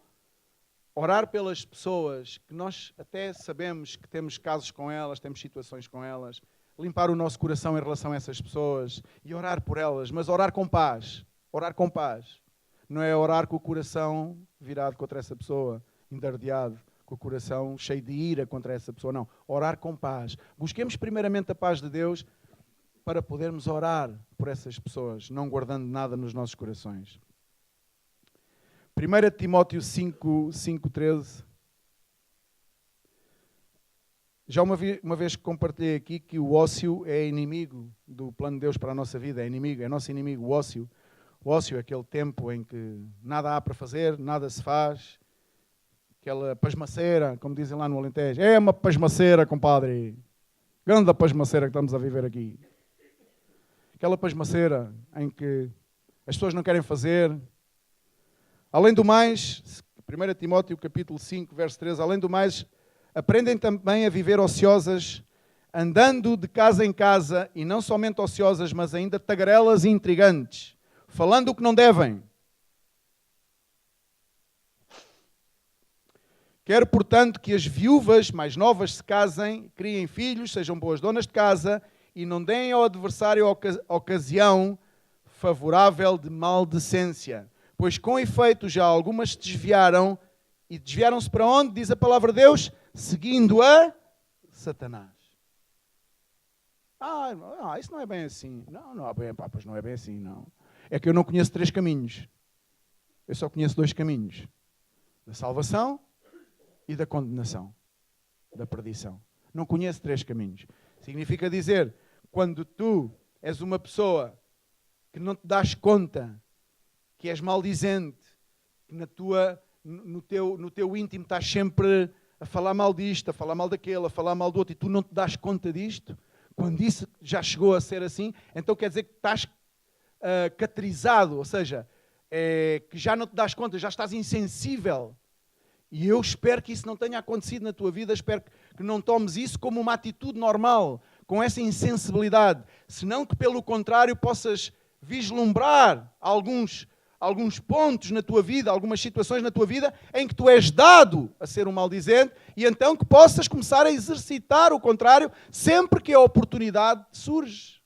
B: orar pelas pessoas que nós até sabemos que temos casos com elas, temos situações com elas, limpar o nosso coração em relação a essas pessoas e orar por elas, mas orar com paz. Orar com paz. Não é orar com o coração virado contra essa pessoa, endardeado, com o coração cheio de ira contra essa pessoa. Não. Orar com paz. Busquemos primeiramente a paz de Deus para podermos orar por essas pessoas, não guardando nada nos nossos corações. 1 Timóteo 5:13. Já uma vez compartilhei aqui que o ócio é inimigo do plano de Deus para a nossa vida, é nosso inimigo, o ócio. O ócio é aquele tempo em que nada há para fazer, nada se faz, aquela pasmaceira, como dizem lá no Alentejo. É uma pasmaceira, compadre. Grande pasmaceira que estamos a viver aqui. Aquela pasmaceira em que as pessoas não querem fazer. Além do mais, 1 Timóteo capítulo 5, verso 13, além do mais, aprendem também a viver ociosas, andando de casa em casa, e não somente ociosas, mas ainda tagarelas e intrigantes, falando o que não devem. Quero, portanto, que as viúvas mais novas se casem, criem filhos, sejam boas donas de casa, e não deem ao adversário ocasião favorável de maldecência. Pois com efeito já algumas se desviaram, e desviaram-se para onde? Diz a palavra de Deus, seguindo a Satanás. Isso não é bem assim. Pois não é bem assim, não. É que eu não conheço 3 caminhos. Eu só conheço 2 caminhos. Da salvação e da condenação. Da perdição. Não conheço 3 caminhos. Significa dizer, quando tu és uma pessoa que não te das conta, que és maldizente, que no teu íntimo estás sempre a falar mal disto, a falar mal daquele, a falar mal do outro, e tu não te das conta disto, quando isso já chegou a ser assim, então quer dizer que estás caterizado, ou seja, que já não te das conta, já estás insensível. E eu espero que isso não tenha acontecido na tua vida, espero que não tomes isso como uma atitude normal, com essa insensibilidade, senão que pelo contrário possas vislumbrar alguns pontos na tua vida, algumas situações na tua vida em que tu és dado a ser um maldizente e então que possas começar a exercitar o contrário sempre que a oportunidade surge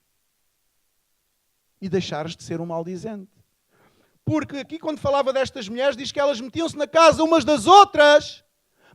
B: e deixares de ser um maldizente. Porque aqui quando falava destas mulheres diz que elas metiam-se na casa umas das outras,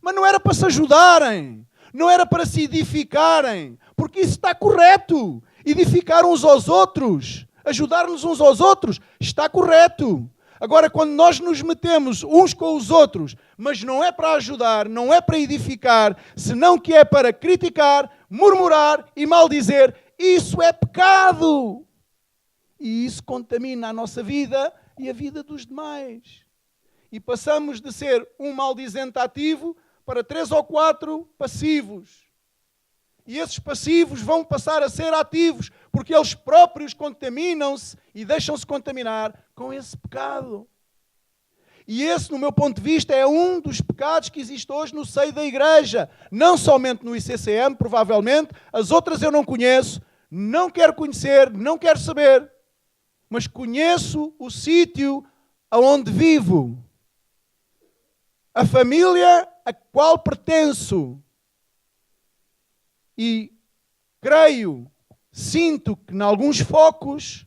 B: mas não era para se ajudarem, não era para se edificarem, porque isso está correto. Edificar uns aos outros, ajudar-nos uns aos outros, está correto. Agora, quando nós nos metemos uns com os outros, mas não é para ajudar, não é para edificar, senão que é para criticar, murmurar e maldizer, isso é pecado. E isso contamina a nossa vida e a vida dos demais. E passamos de ser um maldizente ativo para 3 ou 4 passivos. E esses passivos vão passar a ser ativos, porque eles próprios contaminam-se e deixam-se contaminar com esse pecado. E esse, no meu ponto de vista, é um dos pecados que existe hoje no seio da igreja. Não somente no ICCM, provavelmente. As outras eu não conheço, não quero conhecer, não quero saber. Mas conheço o sítio aonde vivo. A família a qual pertenço. E creio, sinto que em alguns focos,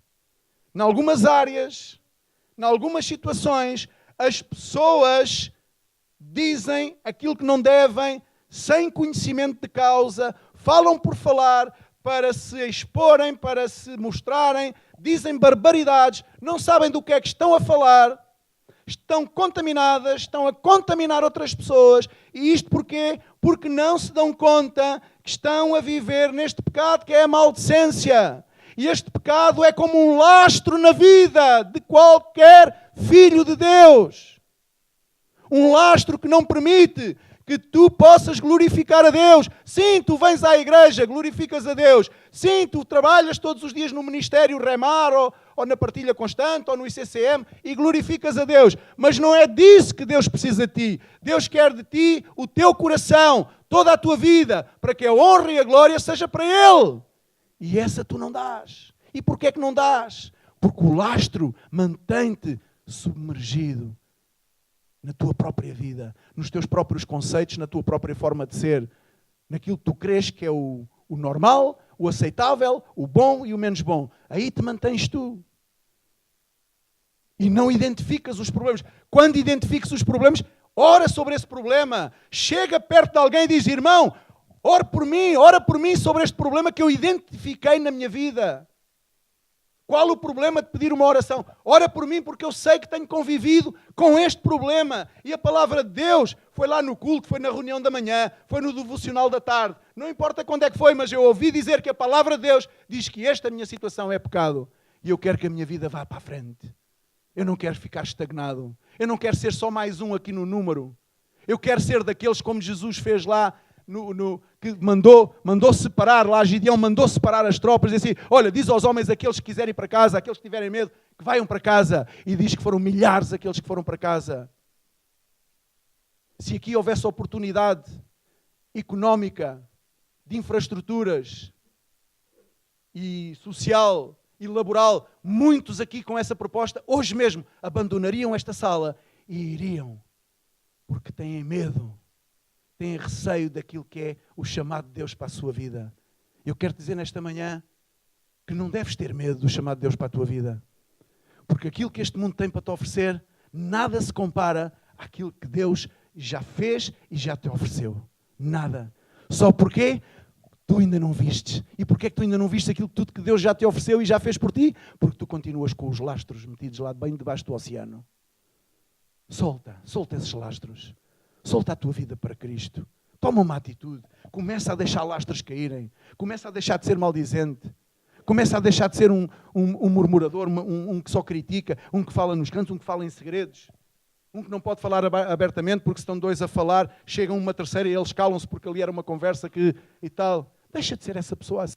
B: em algumas áreas, em algumas situações, as pessoas dizem aquilo que não devem, sem conhecimento de causa, falam por falar, para se exporem, para se mostrarem, dizem barbaridades, não sabem do que é que estão a falar, estão contaminadas, estão a contaminar outras pessoas. E isto porquê? Porque não se dão conta que estão a viver neste pecado que é a maldicência. E este pecado é como um lastro na vida de qualquer filho de Deus. Um lastro que não permite que tu possas glorificar a Deus. Sim, tu vens à igreja, glorificas a Deus. Sim, tu trabalhas todos os dias no ministério Remar ou na partilha constante ou no ICCM e glorificas a Deus. Mas não é disso que Deus precisa de ti. Deus quer de ti o teu coração, toda a tua vida, para que a honra e a glória seja para Ele. E essa tu não dás. E porquê é que não dás? Porque o lastro mantém-te submergido na tua própria vida, nos teus próprios conceitos, na tua própria forma de ser, naquilo que tu crês que é o normal, o aceitável, o bom e o menos bom. Aí te mantens tu. E não identificas os problemas. Quando identificas os problemas, ora sobre esse problema. Chega perto de alguém e diz: irmão, ora por mim sobre este problema que eu identifiquei na minha vida. Qual o problema de pedir uma oração? Ora por mim porque eu sei que tenho convivido com este problema. E a palavra de Deus foi lá no culto, foi na reunião da manhã, foi no devocional da tarde. Não importa quando é que foi, mas eu ouvi dizer que a palavra de Deus diz que esta minha situação é pecado. E eu quero que a minha vida vá para a frente. Eu não quero ficar estagnado. Eu não quero ser só mais um aqui no número. Eu quero ser daqueles como Jesus fez lá, que mandou separar, lá Gideão mandou separar as tropas e assim: olha, diz aos homens, aqueles que quiserem ir para casa, aqueles que tiverem medo, que vayam para casa. E diz que foram milhares aqueles que foram para casa. Se aqui houvesse oportunidade económica, de infraestruturas e social e laboral, muitos aqui com essa proposta, hoje mesmo, abandonariam esta sala e iriam, porque têm medo. Têm receio daquilo que é o chamado de Deus para a sua vida. Eu quero te dizer nesta manhã que não deves ter medo do chamado de Deus para a tua vida. Porque aquilo que este mundo tem para te oferecer, nada se compara àquilo que Deus já fez e já te ofereceu. Nada. Só porque tu ainda não vistes. E porquê é que tu ainda não vistes aquilo tudo que Deus já te ofereceu e já fez por ti? Porque tu continuas com os lastros metidos lá bem debaixo do oceano. Solta esses lastros. Solta a tua vida para Cristo. Toma uma atitude. Começa a deixar lastros caírem. Começa a deixar de ser maldizente. Começa a deixar de ser um murmurador, um que só critica, um que fala nos cantos, um que fala em segredos. Um que não pode falar abertamente porque estão dois a falar, chegam uma terceira e eles calam-se porque ali era uma conversa que e tal. Deixa de ser essa pessoa assim.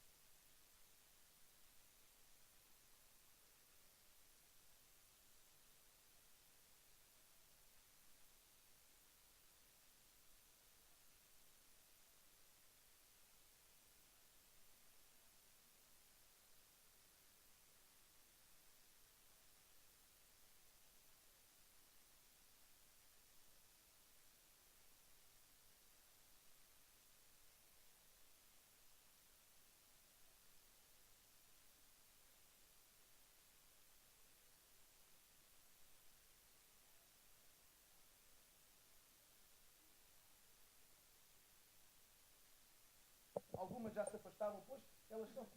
B: Algumas já se afastavam, pois elas são.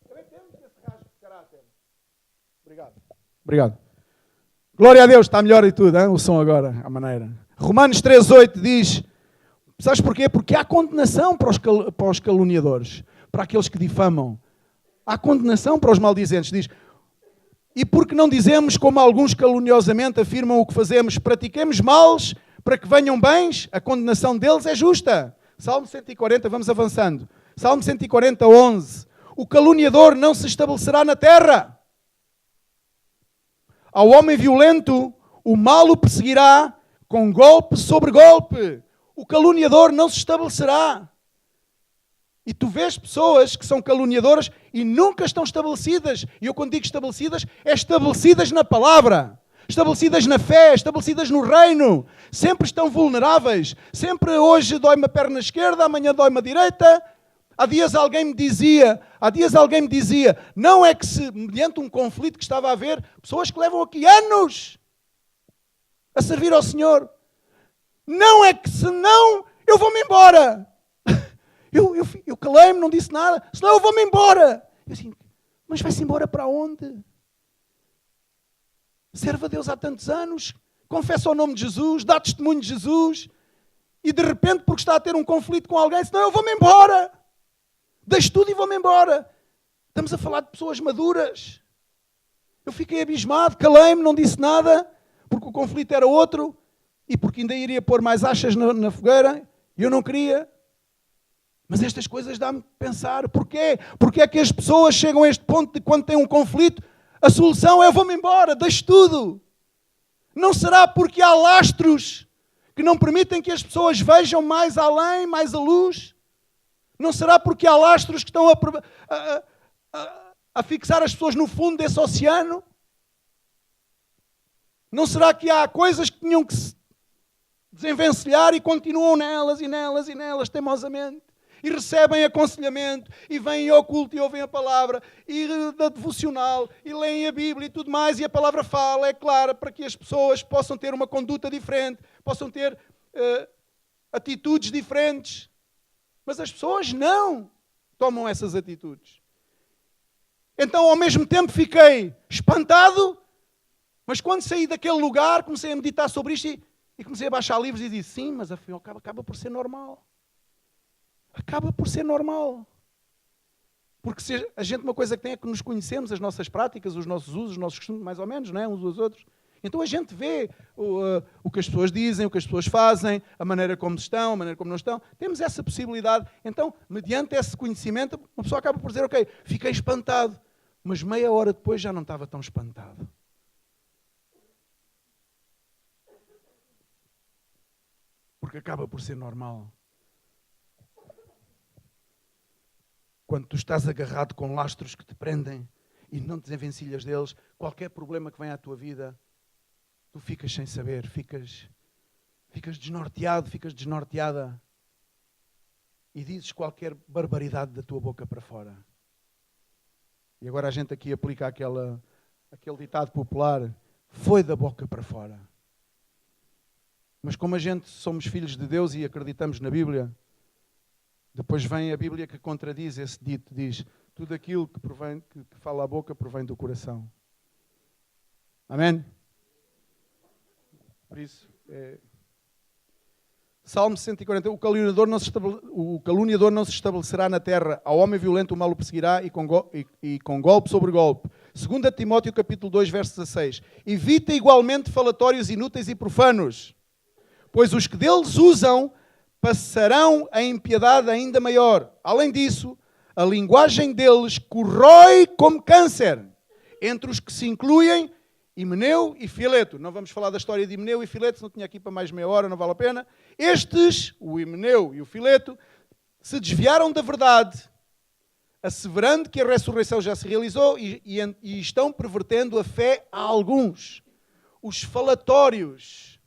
B: Também temos esse rasgo de caráter. Obrigado. Obrigado. Glória a Deus, está melhor e tudo, hein? O som agora, a maneira. Romanos 3,8 diz, sabes porquê? Porque há condenação para os caluniadores, para aqueles que difamam. Há condenação para os maldizentes, diz. E porque não dizemos, como alguns caluniosamente afirmam o que fazemos, pratiquemos males para que venham bens, a condenação deles é justa. Salmo 140, vamos avançando. Salmo 140, 11. O caluniador não se estabelecerá na terra. Ao homem violento, o mal o perseguirá com golpe sobre golpe. O caluniador não se estabelecerá. E tu vês pessoas que são caluniadoras e nunca estão estabelecidas. E eu quando digo estabelecidas, é estabelecidas na palavra. Estabelecidas na fé, estabelecidas no reino. Sempre estão vulneráveis. Sempre hoje dói-me a perna esquerda, amanhã dói-me a direita. Há dias alguém me dizia, não é que se, mediante um conflito que estava a haver, pessoas que levam aqui anos a servir ao Senhor, não é que senão eu vou-me embora. Eu calei-me, não disse nada, senão eu vou-me embora. Eu assim, mas vai-se embora para onde? Serve a Deus há tantos anos, confessa o nome de Jesus, dá testemunho de Jesus, e de repente, porque está a ter um conflito com alguém, senão eu vou-me embora. Deixo tudo e vou-me embora. Estamos a falar de pessoas maduras. Eu fiquei abismado, calei-me, não disse nada, porque o conflito era outro, e porque ainda iria pôr mais achas na fogueira, e eu não queria. Mas estas coisas dá-me a pensar, porquê? Porquê é que as pessoas chegam a este ponto de quando têm um conflito, a solução é eu vou-me embora, deixo tudo. Não será porque há lastros que não permitem que as pessoas vejam mais além, mais a luz? Não será porque há lastros que estão a fixar as pessoas no fundo desse oceano? Não será que há coisas que tinham que se desenvencilhar e continuam nelas e nelas e nelas, teimosamente? E recebem aconselhamento, e vêm ao culto e ouvem a palavra, e da devocional, e leem a Bíblia e tudo mais, e a palavra fala, é clara, para que as pessoas possam ter uma conduta diferente, possam ter atitudes diferentes. Mas as pessoas não tomam essas atitudes. Então, ao mesmo tempo, fiquei espantado, mas quando saí daquele lugar, comecei a meditar sobre isto e comecei a baixar livros e disse, sim, mas afinal acaba por ser normal. Acaba por ser normal. Porque se a gente, uma coisa que tem é que nos conhecemos, as nossas práticas, os nossos usos, os nossos costumes, mais ou menos, não é? Uns dos outros. Então a gente vê o que as pessoas dizem, o que as pessoas fazem, a maneira como estão, a maneira como não estão. Temos essa possibilidade. Então, mediante esse conhecimento, uma pessoa acaba por dizer, ok, fiquei espantado. Mas meia hora depois já não estava tão espantado. Porque acaba por ser normal. Quando tu estás agarrado com lastros que te prendem e não te desenvencilhas deles, qualquer problema que venha à tua vida, tu ficas sem saber, ficas desnorteado, ficas desnorteada e dizes qualquer barbaridade da tua boca para fora. E agora a gente aqui aplica aquele ditado popular, foi da boca para fora. Mas como a gente somos filhos de Deus e acreditamos na Bíblia, depois vem a Bíblia que contradiz esse dito, diz, tudo aquilo que fala a boca provém do coração. Amém? Por isso, Salmo 140, o caluniador não se estabelecerá na terra, ao homem violento o mal o perseguirá e com golpe sobre golpe. 2 Timóteo capítulo 2, verso 16. Evita igualmente falatórios inúteis e profanos, pois os que deles usam passarão a impiedade ainda maior. Além disso, a linguagem deles corrói como câncer, entre os que se incluem Himeneu e Fileto. Não vamos falar da história de Himeneu e Fileto, se não tinha aqui para mais meia hora, não vale a pena. Estes, o Himeneu e o Fileto, se desviaram da verdade, asseverando que a ressurreição já se realizou e estão pervertendo a fé a alguns. Os falatórios,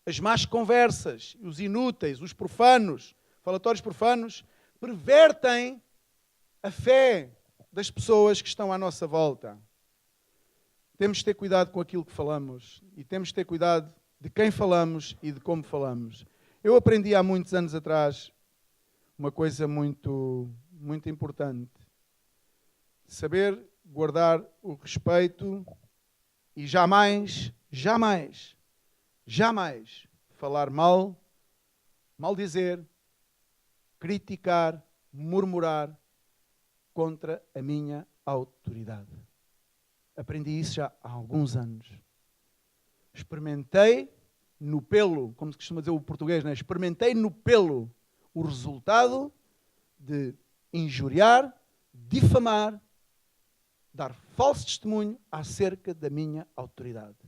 B: as más conversas, os inúteis, os profanos, falatórios profanos, pervertem a fé das pessoas que estão à nossa volta. Temos de ter cuidado com aquilo que falamos e temos de ter cuidado de quem falamos e de como falamos. Eu aprendi há muitos anos atrás uma coisa muito, muito importante. Saber guardar o respeito e jamais falar mal, maldizer, criticar, murmurar contra a minha autoridade. Aprendi isso já há alguns anos. Experimentei no pelo, como se costuma dizer o português, né? Experimentei no pelo o resultado de injuriar, difamar, dar falso testemunho acerca da minha autoridade.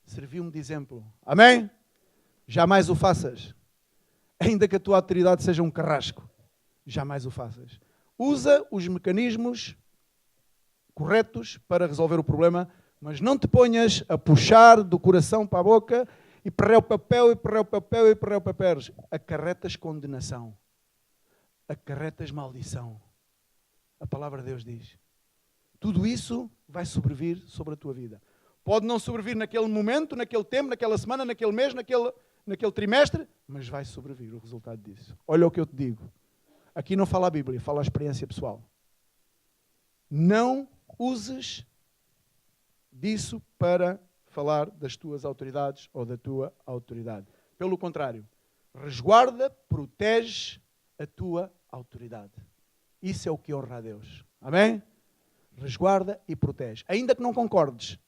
B: Serviu-me de exemplo. Amém? Jamais o faças. Ainda que a tua autoridade seja um carrasco. Jamais o faças. Usa os mecanismos corretos para resolver o problema, mas não te ponhas a puxar do coração para a boca e perreu papel. Acarretas condenação. Acarretas maldição. A palavra de Deus diz. Tudo isso vai sobrevir sobre a tua vida. Pode não sobrevir naquele momento, naquele tempo, naquela semana, naquele mês, naquele trimestre, mas vai sobrevir o resultado disso. Olha o que eu te digo. Aqui não fala a Bíblia, fala a experiência pessoal. Não uses disso para falar das tuas autoridades ou da tua autoridade. Pelo contrário, resguarda, protege a tua autoridade. Isso é o que honra a Deus. Amém? Resguarda e protege. Ainda que não concordes,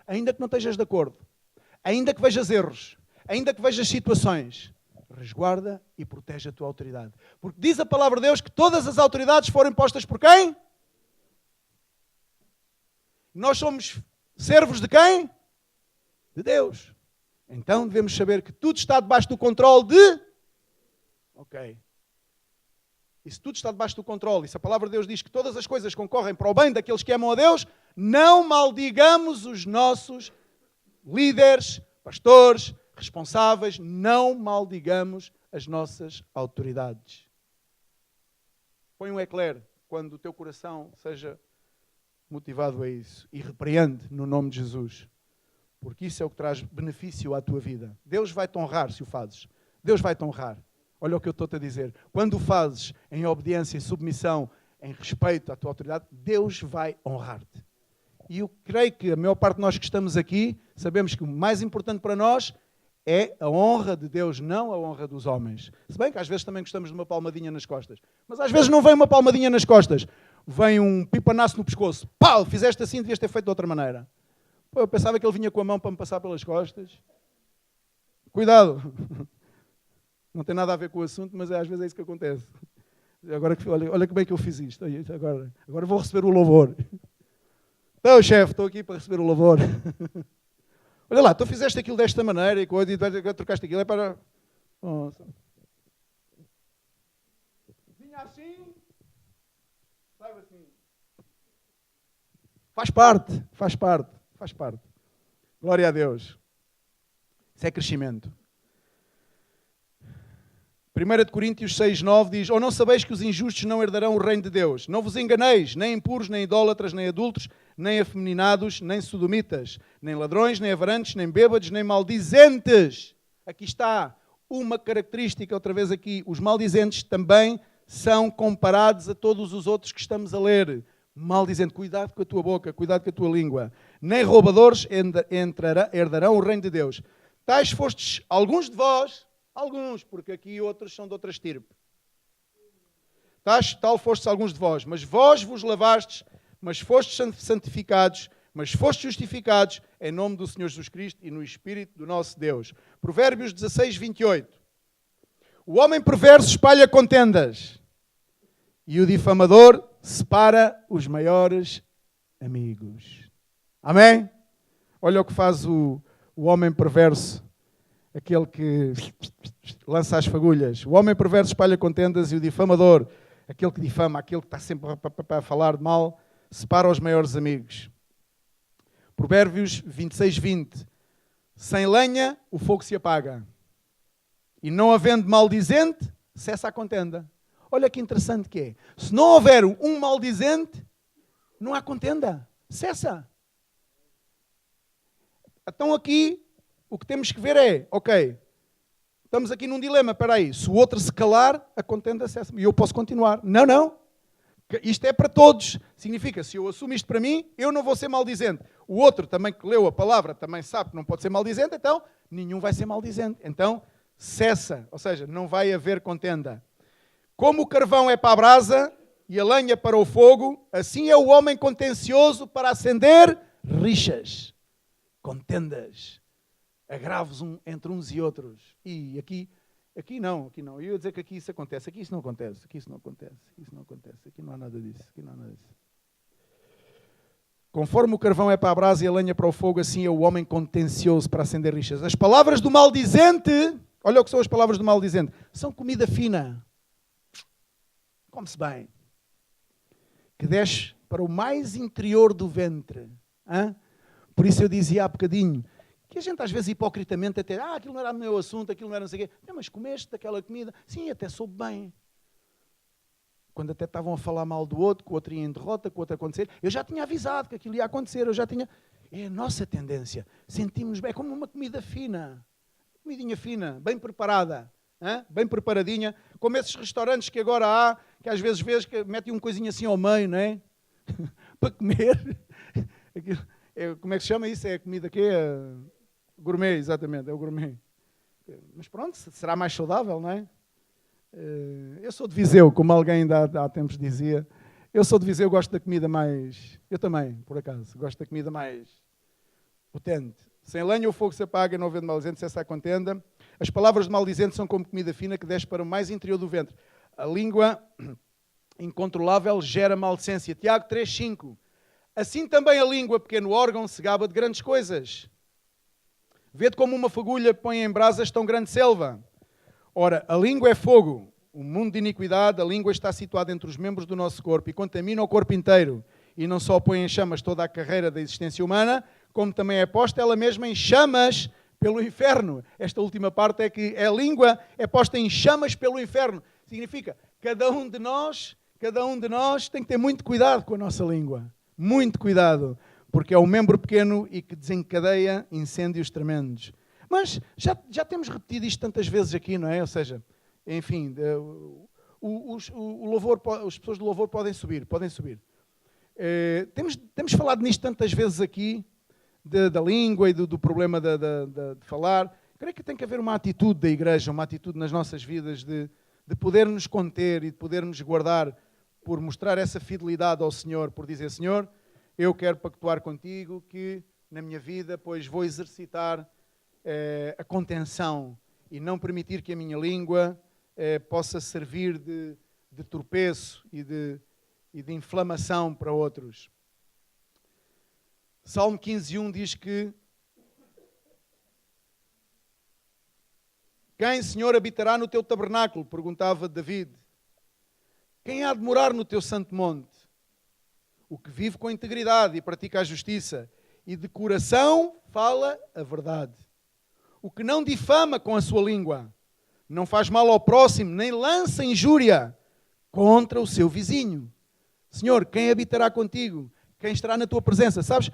B: ainda que não estejas de acordo, ainda que vejas erros, ainda que vejas situações, resguarda e protege a tua autoridade. Porque diz a palavra de Deus que todas as autoridades foram impostas por quem? Nós somos servos de quem? De Deus. Então devemos saber que tudo está debaixo do controle de... Ok. E se tudo está debaixo do controle, e se a palavra de Deus diz que todas as coisas concorrem para o bem daqueles que amam a Deus, não maldigamos os nossos líderes, pastores, responsáveis, não maldigamos as nossas autoridades. Põe um eclair quando o teu coração seja motivado a isso e repreende no nome de Jesus, porque isso é o que traz benefício à tua vida. Deus vai-te honrar se o fazes. Deus vai-te honrar. Olha o que eu estou-te a dizer. Quando o fazes em obediência, em submissão, em respeito à tua autoridade, Deus vai honrar-te. E eu creio que a maior parte de nós que estamos aqui, sabemos que o mais importante para nós é a honra de Deus, não a honra dos homens. Se bem que às vezes também gostamos de uma palmadinha nas costas. Mas às vezes não vem uma palmadinha nas costas. Vem um pipanaço no pescoço. Pau, fizeste assim, devias ter feito de outra maneira. Pô, eu pensava que ele vinha com a mão para me passar pelas costas. Cuidado. Não tem nada a ver com o assunto, mas às vezes é isso que acontece. Agora, olha como é que eu fiz isto. Agora vou receber o louvor. Então, chefe, estou aqui para receber o louvor. Olha lá, tu fizeste aquilo desta maneira e trocaste aquilo. É para... Nossa. Vinha assim, saiu assim. Faz parte. Glória a Deus. Isso é crescimento. 1 Coríntios 6:9 diz: ou não sabeis que os injustos não herdarão o reino de Deus? Não vos enganeis, nem impuros, nem idólatras, nem adúlteros, nem afeminados, nem sodomitas, nem ladrões, nem avarantes, nem bêbados, nem maldizentes. Aqui está uma característica, outra vez aqui. Os maldizentes também são comparados a todos os outros que estamos a ler. Maldizente, cuidado com a tua boca, cuidado com a tua língua. Nem roubadores herdarão o reino de Deus. Tais fostes alguns de vós, alguns, porque aqui outros são de outra estirpe. Tal fostes alguns de vós, mas vós vos lavastes, mas fostes santificados, mas fostes justificados em nome do Senhor Jesus Cristo e no Espírito do nosso Deus. Provérbios 16, 28. O homem perverso espalha contendas e o difamador separa os maiores amigos. Amém? Olha o que faz o homem perverso, aquele que lança as fagulhas. O homem perverso espalha contendas e o difamador, aquele que difama, aquele que está sempre a falar de mal, separa os maiores amigos. Provérbios 26, 20. Sem lenha o fogo se apaga e não havendo maldizente, cessa a contenda. Olha que interessante que é. Se não houver um maldizente, não há contenda. Cessa. Então aqui, o que temos que ver é, ok, estamos aqui num dilema, espera aí, se o outro se calar, a contenda cessa. E eu posso continuar. Não. Isto é para todos. Significa, se eu assumo isto para mim, eu não vou ser maldizente. O outro também que leu a palavra também sabe que não pode ser maldizente, então nenhum vai ser maldizente. Então, cessa. Ou seja, não vai haver contenda. Como o carvão é para a brasa e a lenha para o fogo, assim é o homem contencioso para acender rixas, contendas, agravos entre uns e outros. E aqui não. Eu ia dizer que aqui isso acontece. Aqui isso não acontece. Aqui não há nada disso. Conforme o carvão é para a brasa e a lenha para o fogo, assim é o homem contencioso para acender rixas. As palavras do maldizente, olha o que são as palavras do maldizente, são comida fina. Come-se bem. Que desce para o mais interior do ventre. Por isso eu dizia há bocadinho, que a gente às vezes hipocritamente até, aquilo não era o meu assunto, aquilo não era não sei o quê. Não, mas comeste daquela comida? Sim, até soube bem. Quando até estavam a falar mal do outro, que o outro ia em derrota, que o outro ia acontecer, eu já tinha avisado que aquilo ia acontecer, É a nossa tendência. Sentimos bem, é como uma comida fina. Comidinha fina, bem preparada, bem preparadinha, como esses restaurantes que agora há, que às vezes vês que metem uma coisinha assim ao meio, não é? Para comer. Como é que se chama isso? É a comida que é gourmet, exatamente, é o gourmet. Mas pronto, será mais saudável, não é? Eu sou de Viseu, como alguém ainda há tempos dizia. Eu sou de Viseu, gosto da comida mais... Eu também, por acaso, gosto da comida mais potente. Sem lenha o fogo se apaga, não havendo maldizente, cessa a contenda. As palavras de maldizente são como comida fina que desce para o mais interior do ventre. A língua incontrolável gera maldicência. Tiago 3,5. Assim também a língua, pequeno órgão, se gaba de grandes coisas. Vede como uma fagulha põe em brasas tão grande selva. Ora, a língua é fogo, um mundo de iniquidade. A língua está situada entre os membros do nosso corpo e contamina o corpo inteiro. E não só põe em chamas toda a carreira da existência humana, como também é posta ela mesma em chamas pelo inferno. Esta última parte é que a língua é posta em chamas pelo inferno. Significa, cada um de nós tem que ter muito cuidado com a nossa língua. Muito cuidado, porque é um membro pequeno e que desencadeia incêndios tremendos. Mas já temos repetido isto tantas vezes aqui, não é? Ou seja, enfim, as pessoas do louvor podem subir. Temos falado nisto tantas vezes aqui, da língua e do problema de falar. Creio que tem que haver uma atitude da igreja, uma atitude nas nossas vidas de poder nos conter e de poder nos guardar por mostrar essa fidelidade ao Senhor, por dizer, Senhor, eu quero pactuar contigo que na minha vida, pois vou exercitar a contenção e não permitir que a minha língua possa servir de tropeço e de inflamação para outros. Salmo 15:1 diz que quem, Senhor, habitará no teu tabernáculo? Perguntava David. Quem há de morar no teu santo monte? O que vive com integridade e pratica a justiça e de coração fala a verdade. O que não difama com a sua língua, não faz mal ao próximo, nem lança injúria contra o seu vizinho. Senhor, quem habitará contigo? Quem estará na tua presença? Sabes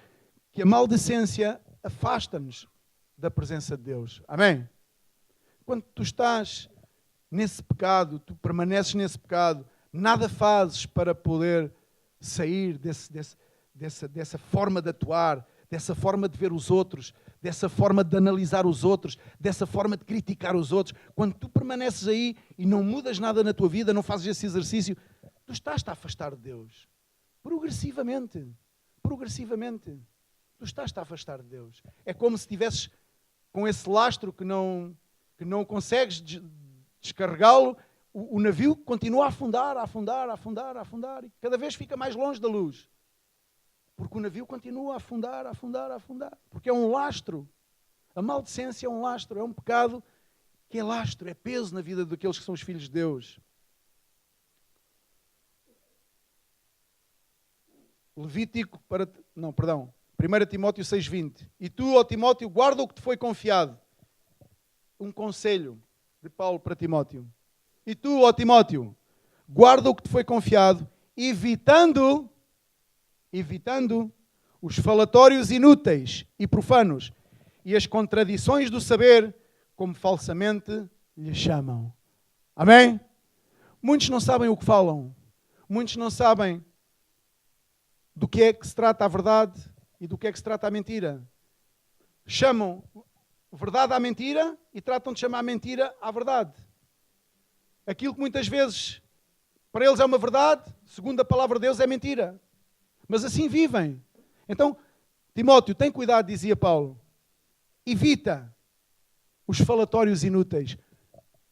B: que a maldicência afasta-nos da presença de Deus. Amém? Quando tu estás nesse pecado, tu permaneces nesse pecado, nada fazes para poder sair dessa forma de atuar, dessa forma de ver os outros, dessa forma de analisar os outros, dessa forma de criticar os outros, quando tu permaneces aí e não mudas nada na tua vida, não fazes esse exercício, tu estás-te a afastar de Deus. Progressivamente. Progressivamente. Tu estás-te a afastar de Deus. É como se estivesses com esse lastro que não consegues descarregá-lo, o navio continua a afundar, a afundar, a afundar, a afundar, e cada vez fica mais longe da luz. Porque o navio continua a afundar, a afundar, a afundar. Porque é um lastro. A maldicência é um lastro, é um pecado que é lastro, é peso na vida daqueles que são os filhos de Deus. Levítico 1 Timóteo 6,20. E tu, ó Timóteo, guarda o que te foi confiado. Um conselho de Paulo para Timóteo. E tu, ó Timóteo, guarda o que te foi confiado, evitando os falatórios inúteis e profanos e as contradições do saber, como falsamente lhe chamam. Amém? Muitos não sabem o que falam. Muitos não sabem do que é que se trata a verdade e do que é que se trata a mentira. Chamam verdade à mentira e tratam de chamar a mentira à verdade. Aquilo que muitas vezes para eles é uma verdade, segundo a palavra de Deus, é mentira. Mas assim vivem. Então, Timóteo, tem cuidado, dizia Paulo. Evita os falatórios inúteis.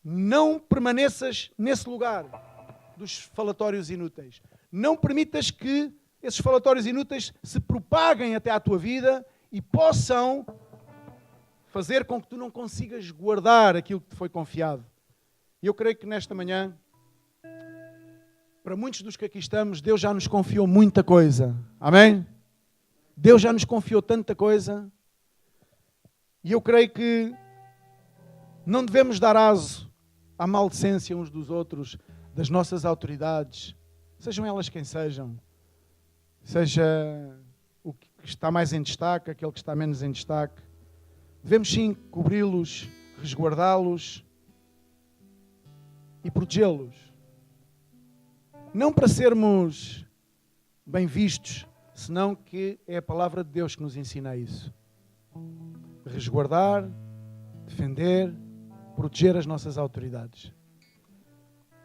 B: Não permaneças nesse lugar dos falatórios inúteis. Não permitas que esses falatórios inúteis se propaguem até à tua vida e possam fazer com que tu não consigas guardar aquilo que te foi confiado. E eu creio que nesta manhã, para muitos dos que aqui estamos, Deus já nos confiou muita coisa. Amém? Deus já nos confiou tanta coisa. E eu creio que não devemos dar aso à maldicência uns dos outros, das nossas autoridades, sejam elas quem sejam. Seja o que está mais em destaque, aquele que está menos em destaque. Devemos sim cobri-los, resguardá-los e protegê-los. Não para sermos bem vistos, senão que é a palavra de Deus que nos ensina isso. Resguardar, defender, proteger as nossas autoridades.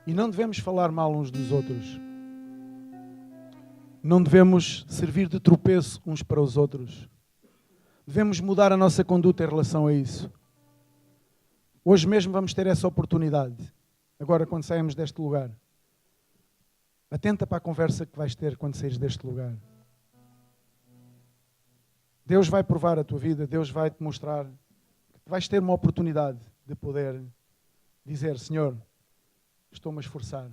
B: E não devemos falar mal uns dos outros. Não devemos servir de tropeço uns para os outros. Devemos mudar a nossa conduta em relação a isso. Hoje mesmo vamos ter essa oportunidade. Agora, quando saímos deste lugar. Atenta para a conversa que vais ter quando saíres deste lugar. Deus vai provar a tua vida. Deus vai te mostrar que vais ter uma oportunidade de poder dizer: Senhor, estou-me a esforçar.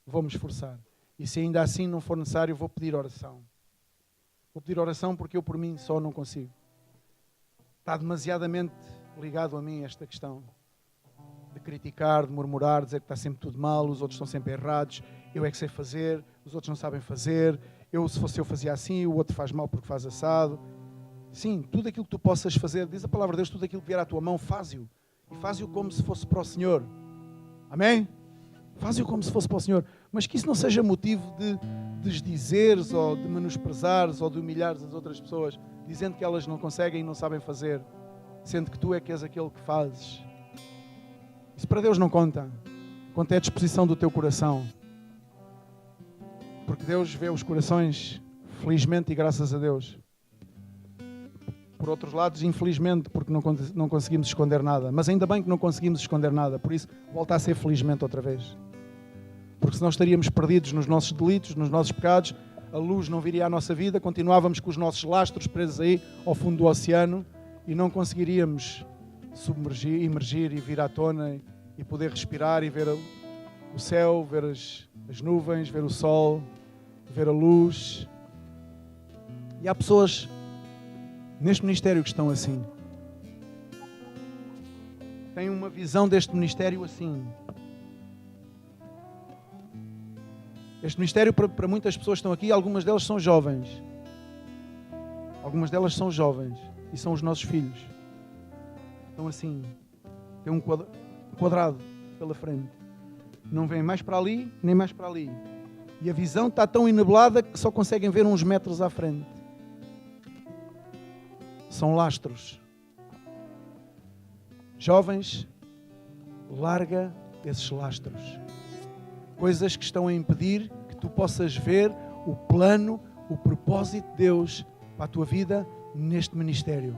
B: Vou-me esforçar. E se ainda assim não for necessário, vou pedir oração. Vou pedir oração porque eu por mim só não consigo. Está demasiadamente ligado a mim esta questão de criticar, de murmurar, dizer que está sempre tudo mal, os outros estão sempre errados, eu é que sei fazer, os outros não sabem fazer, se fosse eu fazia assim, o outro faz mal porque faz assado. Sim, tudo aquilo que tu possas fazer, diz a palavra de Deus, tudo aquilo que vier à tua mão, faz-o. E faz-o como se fosse para o Senhor. Amém? Faz-o como se fosse para o Senhor. Mas que isso não seja motivo de desdizeres ou de menosprezares ou de humilhares as outras pessoas, dizendo que elas não conseguem e não sabem fazer, sendo que tu é que és aquele que fazes. Isso para Deus não conta. Conta é a disposição do teu coração. Porque Deus vê os corações, felizmente e graças a Deus. Por outros lados, infelizmente, porque não conseguimos esconder nada. Mas ainda bem que não conseguimos esconder nada. Por isso, volta a ser felizmente outra vez. Porque senão estaríamos perdidos nos nossos delitos, nos nossos pecados. A luz não viria à nossa vida. Continuávamos com os nossos lastros presos aí ao fundo do oceano. E não conseguiríamos submergir, emergir e vir à tona e poder respirar e ver o céu, ver as nuvens, ver o sol, ver a luz. E há pessoas neste ministério que estão assim. Têm uma visão deste ministério assim. Este ministério para muitas pessoas que estão aqui, algumas delas são jovens. Algumas delas são jovens e são os nossos filhos. Estão assim, tem um quadrado pela frente. Não vêm mais para ali, nem mais para ali. E a visão está tão eneblada que só conseguem ver uns metros à frente. São lastros. Jovens, larga esses lastros. Coisas que estão a impedir que tu possas ver o plano, o propósito de Deus para a tua vida neste ministério.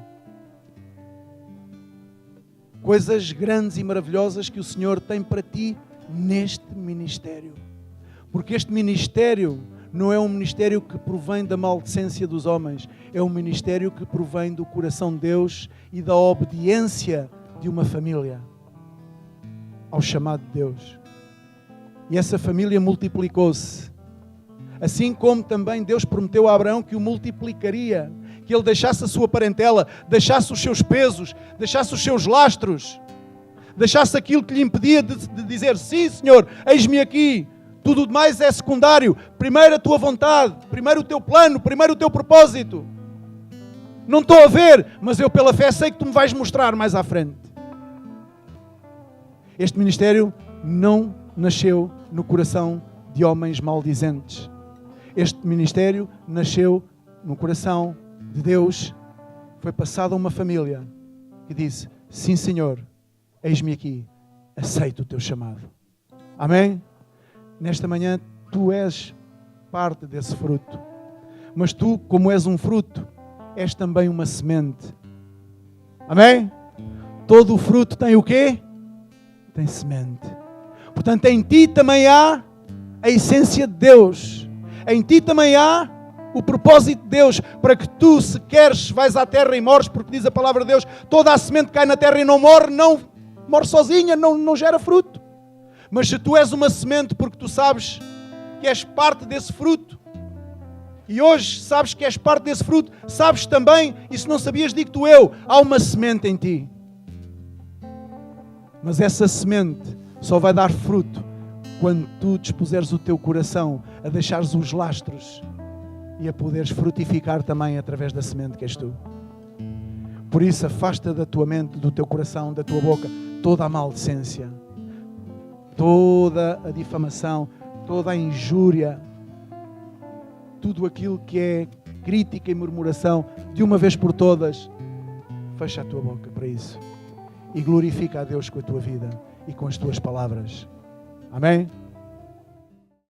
B: Coisas grandes e maravilhosas que o Senhor tem para ti neste ministério. Porque este ministério não é um ministério que provém da maldicência dos homens. É um ministério que provém do coração de Deus e da obediência de uma família ao chamado de Deus. E essa família multiplicou-se. Assim como também Deus prometeu a Abraão que o multiplicaria, que ele deixasse a sua parentela, deixasse os seus pesos, deixasse os seus lastros, deixasse aquilo que lhe impedia de dizer: sim, Senhor, eis-me aqui. Tudo o demais é secundário. Primeiro a tua vontade, primeiro o teu plano, primeiro o teu propósito. Não estou a ver, mas eu pela fé sei que tu me vais mostrar mais à frente. Este ministério não nasceu no coração de homens maldizentes. Este ministério nasceu no coração de Deus. Foi passado a uma família que disse: sim, Senhor, eis-me aqui, aceito o teu chamado. Amém? Nesta manhã tu és parte desse fruto. Mas tu, como és um fruto, és também uma semente. Amém? Todo o fruto tem o quê? Tem semente. Portanto, em ti também há a essência de Deus. Em ti também há o propósito de Deus, para que tu, se queres, vais à terra e morres, porque diz a palavra de Deus, toda a semente que cai na terra e não morre sozinha, não gera fruto. Mas se tu és uma semente, porque tu sabes que és parte desse fruto, e hoje sabes que és parte desse fruto, sabes também, e se não sabias, digo-te eu, há uma semente em ti. Mas essa semente só vai dar fruto quando tu dispuseres o teu coração a deixares os lastros e a poderes frutificar também através da semente que és tu. Por isso, afasta da tua mente, do teu coração, da tua boca, toda a maldicência, toda a difamação, toda a injúria, tudo aquilo que é crítica e murmuração, de uma vez por todas. Fecha a tua boca para isso e glorifica a Deus com a tua vida e com as tuas palavras. Amém?